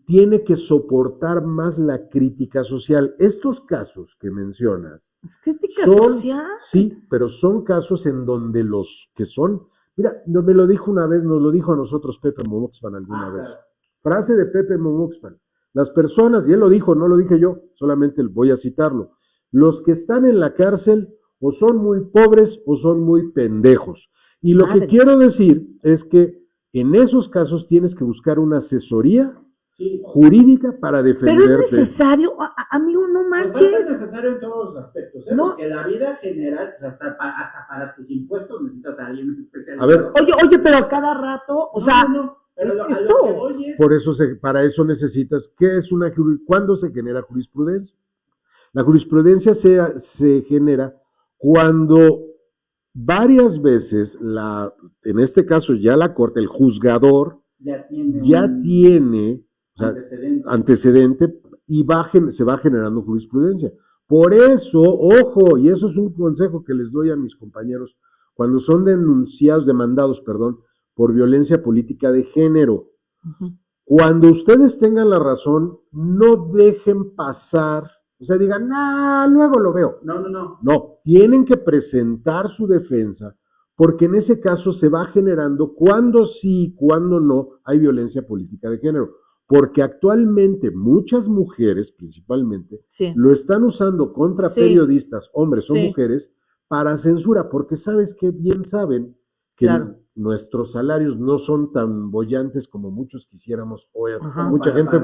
tiene que soportar más la crítica social. Estos casos que mencionas... ¿Es crítica social? Sí, pero son casos en donde los que son... Mira, me lo dijo una vez, nos lo dijo a nosotros Pepe Momoxpan alguna vez. Claro. Frase de Pepe Momoxpan. Las personas, y él lo dijo, no lo dije yo, solamente voy a citarlo. Los que están en la cárcel o son muy pobres o son muy pendejos. Y lo que quiero decir es que en esos casos tienes que buscar una asesoría jurídica para defenderte. Pero es necesario, amigo, no manches. Pues es necesario en todos los aspectos, ¿eh? No. Porque la vida general, hasta para tus impuestos necesitas a alguien especial. A ver. Oye, pero a cada rato, pero a lo que voy es... Por eso, para eso necesitas, ¿cuándo se genera jurisprudencia? La jurisprudencia se genera cuando varias veces, en este caso ya la corte, el juzgador, ya tiene antecedente y se va generando jurisprudencia. Por eso, ojo, y eso es un consejo que les doy a mis compañeros, cuando son demandados por violencia política de género, cuando ustedes tengan la razón, no dejen pasar, o sea, digan, luego lo veo. No, tienen que presentar su defensa, porque en ese caso se va generando cuando sí, cuando no hay violencia política de género. Porque actualmente muchas mujeres, principalmente, lo están usando contra periodistas, hombres o mujeres, para censura, porque sabes que bien saben que nuestros salarios no son tan bollantes como muchos quisiéramos, o mucha gente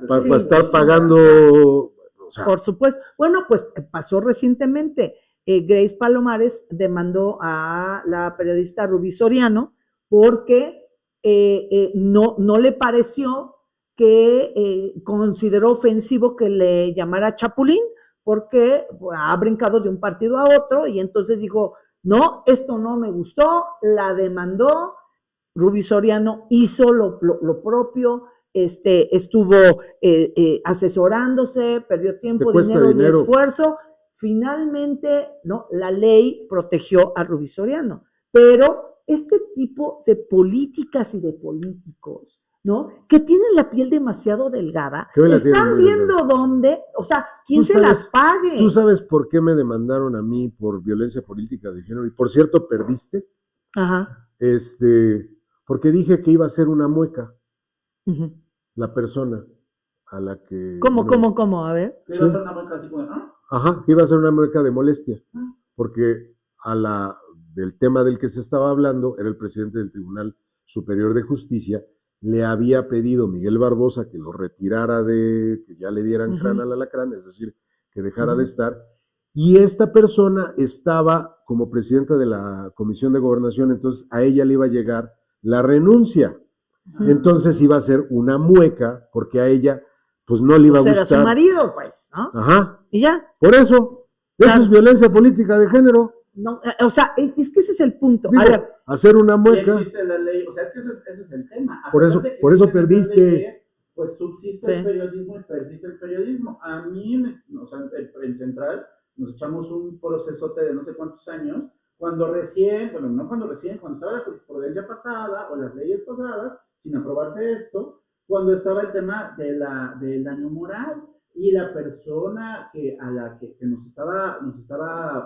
para estar pagando... O sea, por supuesto. Bueno, pues pasó recientemente. Grace Palomares demandó a la periodista Rubí Soriano porque no le pareció que consideró ofensivo que le llamara chapulín, porque ha brincado de un partido a otro, y entonces dijo, no, esto no me gustó, la demandó. Rubí Soriano hizo lo propio, estuvo asesorándose, perdió tiempo, dinero y esfuerzo. Finalmente, ¿no? La ley protegió a Rubí Soriano, pero este tipo de políticas y de políticos ¿no? Que tienen la piel demasiado delgada, ¿Qué me la tienen están muy viendo delgada? dónde, o sea, quién Tú se las sabes- pague. ¿Tú sabes por qué me demandaron a mí por violencia política de género? Y por cierto, perdiste. Ajá. Porque dije que iba a ser una mueca Ujú. la persona a la que... ¿Cómo? A ver. Le iba a hacer una mueca así como, ¿no? Ajá, que iba a ser una mueca de molestia. Ah. Porque del tema del que se estaba hablando era el presidente del Tribunal Superior de Justicia, le había pedido Miguel Barbosa que lo retirara que ya le dieran crán al alacrán, es decir, que dejara de estar, y esta persona estaba como presidenta de la Comisión de Gobernación, entonces a ella le iba a llegar la renuncia, entonces iba a ser una mueca, porque a ella pues no le iba a Pues era gustar. su marido, pues, ¿no? Ajá, Y ya. por eso Claro. es violencia política de género. No, o sea, es que ese es el punto. Digo, A ver, hacer una Y mueca. existe la ley, o sea, es que ese es el tema. A Por pesar eso- de que por eso existen esas perdiste. leyes, pues subsiste Sí. el periodismo y persiste el periodismo. A mí, o sea, en Central, nos echamos un procesote de no sé cuántos años, cuando recién, bueno, no cuando recién, cuando estaba la jurisprudencia pasada o las leyes pasadas, sin aprobarse esto, cuando estaba el tema del daño moral y la persona a la que nos estaba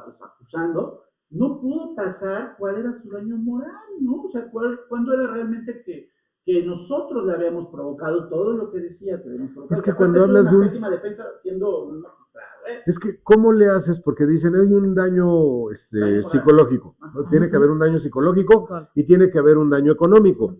pues, acusando, no pudo tasar cuál era su daño moral, ¿no? O sea, cuándo era realmente que nosotros le habíamos provocado todo lo que decía que le habíamos provocado. Es que aparte cuando tuvo hablas una de un... pésima defensa siendo un magistrado, Es que, ¿cómo le haces? Porque dicen, hay un daño moral. psicológico, ¿no? Tiene que haber un daño psicológico y tiene que haber un daño económico.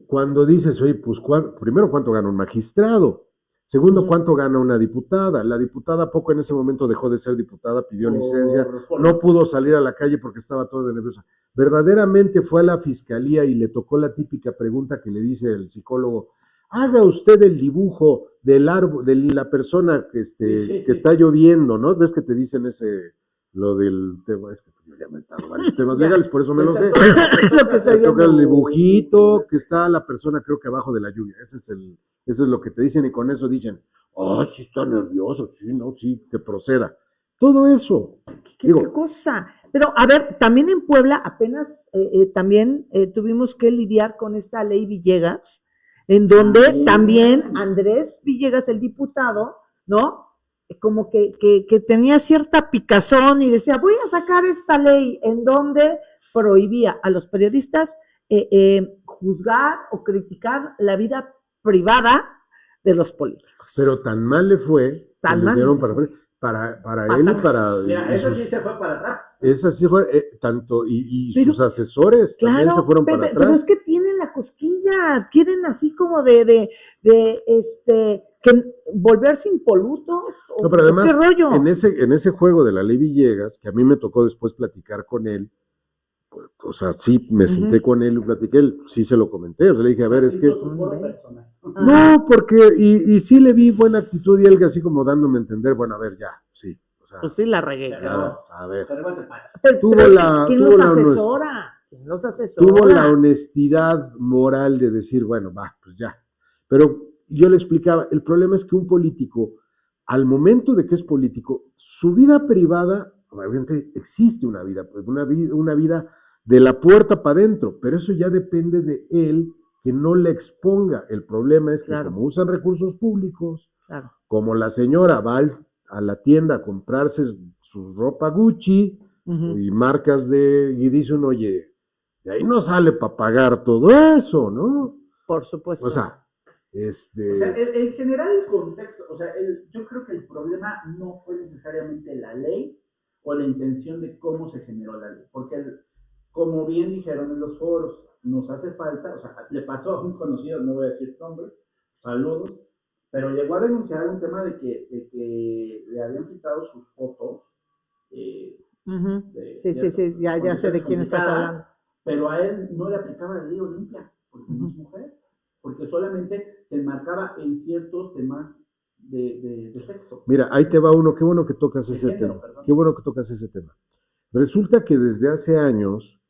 Cuando dices, oye, pues, primero, ¿cuánto gana un magistrado? Segundo, ¿cuánto gana una diputada? La diputada poco en ese momento dejó de ser diputada, pidió licencia, no pudo salir a la calle porque estaba todo nerviosa. Verdaderamente fue a la fiscalía y le tocó la típica pregunta que le dice el psicólogo, haga usted el dibujo del árbol, de la persona que está lloviendo, ¿no? ¿Ves que te dicen lo del tema? Es que yo ya me he dado varios temas legales, por eso me lo sé. lo que estoy Te toca viendo. el dibujito, que está la persona creo que abajo de la lluvia, eso es lo que te dicen y con eso dicen, sí está nervioso, sí, no, sí, que proceda. Todo eso. ¿Qué cosa? Pero, a ver, también en Puebla apenas también tuvimos que lidiar con esta ley Villegas, en donde también Andrés Villegas, el diputado, ¿no? Como que tenía cierta picazón y decía, voy a sacar esta ley en donde prohibía a los periodistas juzgar o criticar la vida privada de los políticos. Pero tan mal le fue, tan que mal le dieron para él y para... Mira, eso sí se fue para atrás. Esa sí fue, tanto, pero, sus asesores también se fueron para atrás. Pero es que tienen la cosquilla, quieren así como que volverse impolutos. No, pero además, ¿qué rollo? en ese juego de la ley Villegas, que a mí me tocó después platicar con él, pues, o sea, sí me senté con él y platiqué, sí se lo comenté, o sea, le dije, a ver, es que... No, porque, y sí le vi buena actitud y él así como dándome a entender, bueno, a ver, ya, sí. O sea, pues sí la regué. Claro, a ver. ¿Quién los asesora? ¿Quién los asesora? Tuvo la honestidad moral de decir, bueno, va, pues ya. Pero yo le explicaba, el problema es que un político, al momento de que es político, su vida privada, obviamente existe una vida de la puerta para adentro, pero eso ya depende de él que no le exponga. El problema es que como usan recursos públicos, como la señora va a la tienda a comprarse su ropa Gucci y marcas y dice uno, oye, de ahí no sale para pagar todo eso, ¿no? Por supuesto. O sea, O sea, en general el contexto, o sea, yo creo que el problema no fue necesariamente la ley o la intención de cómo se generó la ley, porque como bien dijeron en los foros, nos hace falta, o sea, le pasó a un conocido, no voy a decir nombre, saludos, pero llegó a denunciar un tema de que le habían quitado sus fotos. Sí, ya sé de quién estás hablando. Pero a él no le aplicaba la ley Olimpia, porque no es mujer, porque solamente se enmarcaba en ciertos temas de sexo. Mira, ahí te va uno, qué bueno que tocas ese tema. Qué bueno que tocas ese tema. Resulta que desde hace años,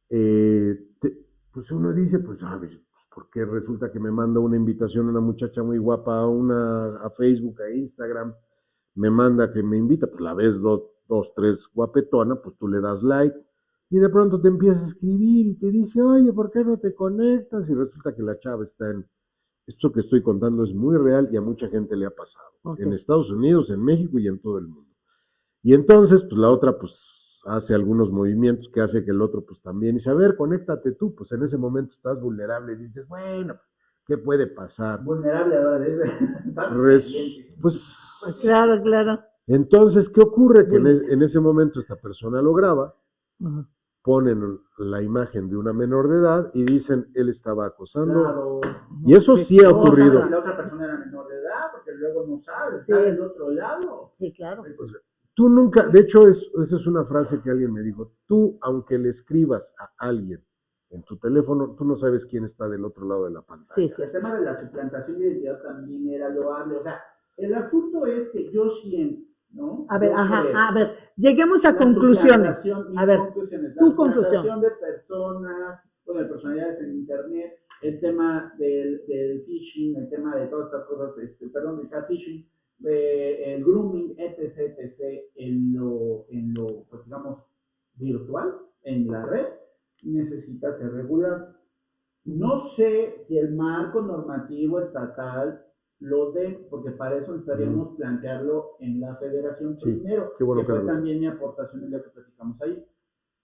pues uno dice, pues, ¿por qué resulta que me manda una invitación una muchacha muy guapa a Facebook, a Instagram? Me manda que me invita, pues la ves dos, tres guapetona, pues tú le das like. y de pronto te empieza a escribir y te dice, oye, ¿por qué no te conectas? Y resulta que la chava está en... Esto que estoy contando es muy real y a mucha gente le ha pasado. Ok. En Estados Unidos, en México y en todo el mundo. Y entonces, pues la otra, pues hace algunos movimientos que hace que el otro, pues también dice, a ver, conéctate tú. Pues en ese momento estás vulnerable y dices, bueno, ¿qué puede pasar? Vulnerable ahora, Pues, Claro, claro. entonces, ¿qué ocurre? Que Vulnerable. en ese momento esta persona lo graba, Ajá. ponen la imagen de una menor de edad y dicen, él estaba acosando. Claro. Y eso sí ha No sabes ocurrido. si la otra persona era menor de edad, porque luego no sabes, Sí. está del otro lado. Sí, claro. Tú nunca, de hecho, esa es una frase que alguien me dijo, tú, aunque le escribas a alguien en tu teléfono, tú no sabes quién está del otro lado de la pantalla. Sí, sí. El tema de la suplantación de identidad también era loable. O sea, el asunto es que yo siento, ¿no? A ver, Yo ajá, creo, a ver, lleguemos a la conclusiones. suplantación, A ver, conclusiones, tu la conclusión. suplantación de personas, bueno, de personalidades en internet, el tema del phishing, el tema de todas estas cosas, perdón, del catfishing, el grooming, etc., etc., en lo, pues digamos, virtual, en la red, necesita ser regulado. No sé si el marco normativo estatal lo dé, porque para eso estaríamos plantearlo en la federación Sí, primero, qué bueno que que fue lo también mi aportación en lo que platicamos ahí.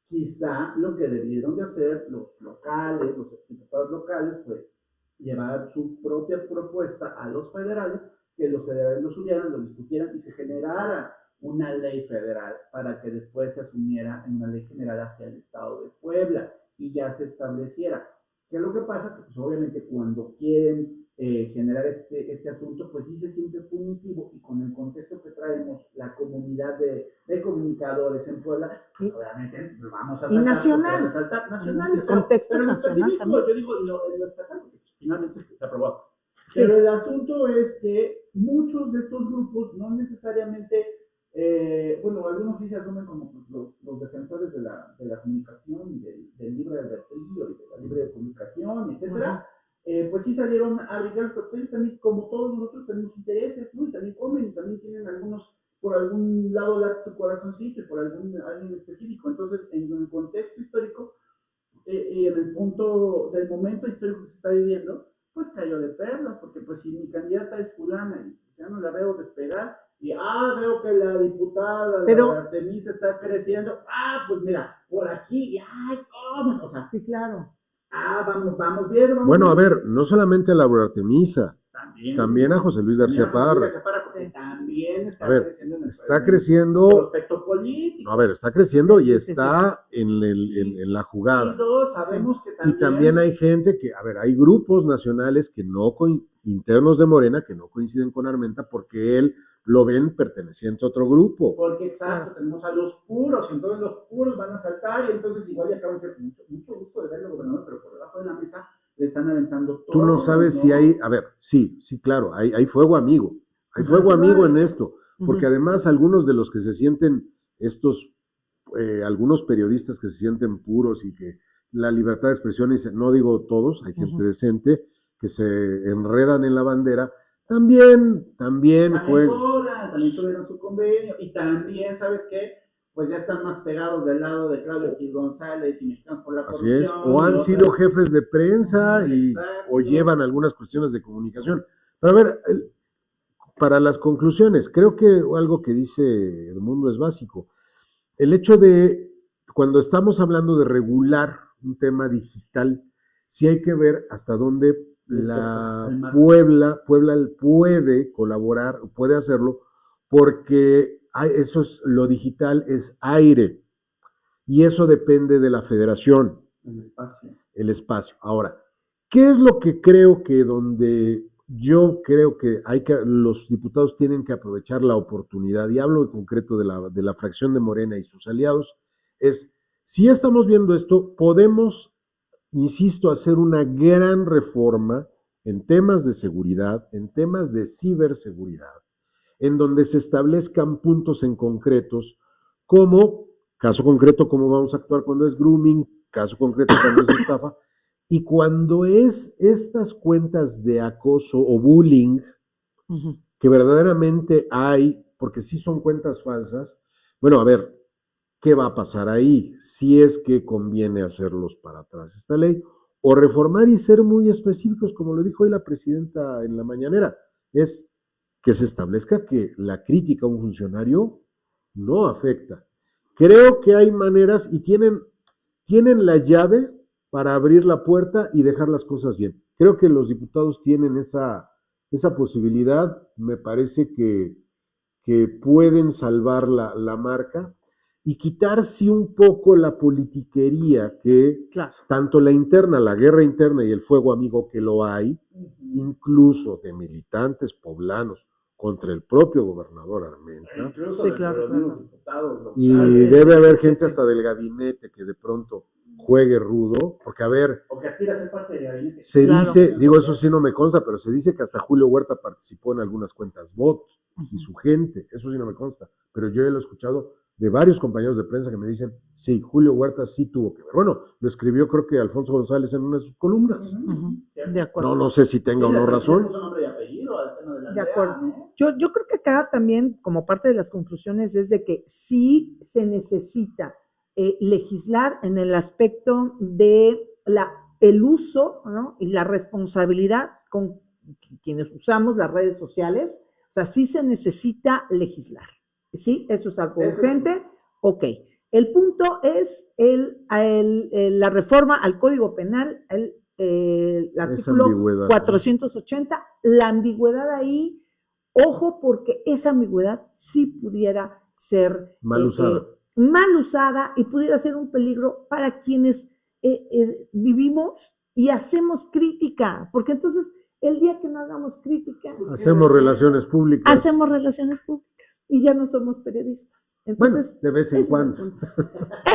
Quizá lo que debieron de hacer los locales, los diputados locales, pues llevar su propia propuesta a los federales, que los federales lo subieran, lo discutieran y se generara una ley federal para que después se asumiera en una ley general hacia el estado de Puebla y ya se estableciera. ¿Qué es lo que pasa? Que pues obviamente cuando quieren generar este asunto, pues sí se siente punitivo y con el contexto que traemos, la comunidad de comunicadores en Puebla, pues obviamente lo vamos a Y saltar. nacional. Resaltar, nacional. El contexto pero en nacional específico, también. yo digo lo estatal, porque finalmente se aprobó. Sí. Pero el asunto es que muchos de estos grupos no necesariamente, bueno, algunos sí se asumen como pues, los defensores de la comunicación y del libre albedrío y de la libre comunicación, etcétera. Pues sí salieron a brillar, pero ellos también, como todos nosotros, tenemos intereses, ¿no? Y también comen y también tienen algunos, por algún lado, su corazoncito y por alguien específico. Entonces, en el contexto histórico, y en el punto del momento histórico que se está viviendo, pues cayó de perlas, porque pues si mi candidata es fulana y ya no la veo despegar, y veo que la diputada de Artemisa está creciendo, pues mira, por aquí, ¿cómo? O sea, sí, claro. Vamos bien. Bueno, a ver, no solamente a Laura Artemisa, también a José Luis García Parra. Porque también está creciendo en el está creciendo aspecto político. A ver, está creciendo y Sí, está en la jugada. Y todos sabemos que Y también hay gente que, a ver, hay grupos nacionales que no internos de Morena que no coinciden con Armenta porque él lo ven perteneciente a otro grupo. Porque exacto, tenemos a los puros, y entonces los puros van a saltar y entonces igual ya acaban de ser mucho gusto de verlo, gobernador, pero por debajo de la mesa le están aventando todo. Tú no sabes si hay, a ver, sí, claro, hay fuego amigo. Hay fuego amigo en esto, porque además algunos de los que se sienten algunos periodistas que se sienten puros y que la libertad de expresión, no digo todos, hay gente decente que se enredan en la bandera, también juegan. También tuvieron su convenio y también, ¿sabes qué? Pues ya están más pegados del lado de Claudio X González y Mexicanos por la Corrupción. Así es, o han sido jefes de prensa o llevan algunas cuestiones de comunicación. Pero a ver, para las conclusiones, creo que algo que dice Edmundo es básico. El hecho de, cuando estamos hablando de regular un tema digital, sí hay que ver hasta dónde Puebla puede colaborar, puede hacerlo, porque lo digital es aire, y eso depende de la federación. El espacio. Ahora, ¿qué es lo que creo que yo creo que los diputados tienen que aprovechar la oportunidad, y hablo en concreto de la fracción de Morena y sus aliados, es, si ya estamos viendo esto, podemos, insisto, hacer una gran reforma en temas de seguridad, en temas de ciberseguridad, en donde se establezcan puntos en concretos, caso concreto, cómo vamos a actuar cuando es grooming, caso concreto cuando es estafa, y cuando es estas cuentas de acoso o bullying, que verdaderamente hay, porque sí son cuentas falsas, bueno, a ver, ¿qué va a pasar ahí? Si es que conviene hacerlos para atrás esta ley, o reformar y ser muy específicos, como lo dijo hoy la presidenta en la mañanera, es que se establezca que la crítica a un funcionario no afecta. Creo que hay maneras y tienen la llave para abrir la puerta y dejar las cosas bien. Creo que los diputados tienen esa posibilidad, me parece que pueden salvar la marca y quitarse un poco la politiquería que Claro. tanto la interna, la guerra interna y el fuego amigo que lo hay, incluso de militantes poblanos contra el propio gobernador Armenta. Incluso Sí, dentro claro, de los claro. mismos diputados Y locales, debe haber sí, gente sí. hasta del gabinete que de pronto juegue rudo, porque a ver, o que aspira a ser parte del gabinete. se Claro. dice, digo, eso sí no me consta, pero se dice que hasta Julio Huerta participó en algunas cuentas bot y su gente, eso sí no me consta, pero yo ya lo he escuchado de varios compañeros de prensa que me dicen, sí, Julio Huerta sí tuvo que ver. Bueno, lo escribió creo que Alfonso González en una de sus columnas. Ujú. De acuerdo. No sé si tenga o no razón. Puso nombre y apellido al tema de la De DEA, acuerdo. ¿no? Yo creo que acá también, como parte de las conclusiones, es de que sí se necesita legislar en el aspecto de el uso, ¿no? Y la responsabilidad con quienes usamos las redes sociales. O sea, sí se necesita legislar. ¿Sí? Eso es algo urgente. Ok. El punto es la reforma al Código Penal, el artículo ambigüedad, 480, la ambigüedad ahí, ojo, porque esa ambigüedad sí pudiera ser Mal usada. mal usada y pudiera ser un peligro para quienes vivimos y hacemos crítica, porque entonces el día que no hagamos crítica, Hacemos relaciones públicas. hacemos relaciones públicas y ya no somos periodistas. Entonces, bueno, de vez en cuando.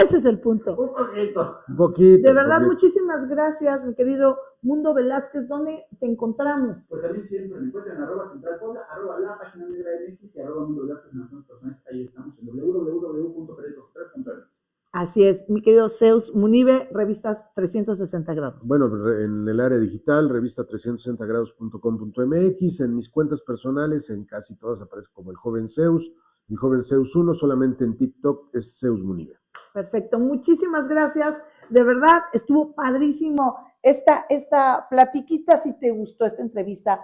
Ese es el punto. Un poquito. Un poquito. De verdad, un poquito. muchísimas gracias, mi querido Mundo Velázquez. ¿Dónde te encontramos? Pues a mí siempre me encuentran en @Central Puebla, @la página negra MX y @Mundo Velázquez en las personas. Ahí estamos en www.periodicocentral.mx. Así es, mi querido Zeus Munive, revistas 360 grados. Bueno, en el área digital, revista360grados.com.mx, en mis cuentas personales, en casi todas aparece como el joven Zeus, mi joven Zeus 1, solamente en TikTok es Zeus Munive. Perfecto, muchísimas gracias, de verdad, estuvo padrísimo esta platiquita. Si te gustó esta entrevista,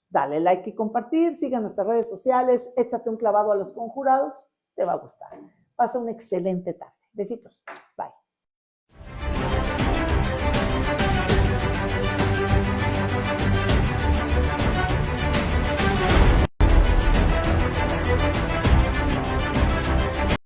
dale like y compartir, siga nuestras redes sociales, échate un clavado a Los Conjurados, te va a gustar. Pasa una excelente tarde. Besitos.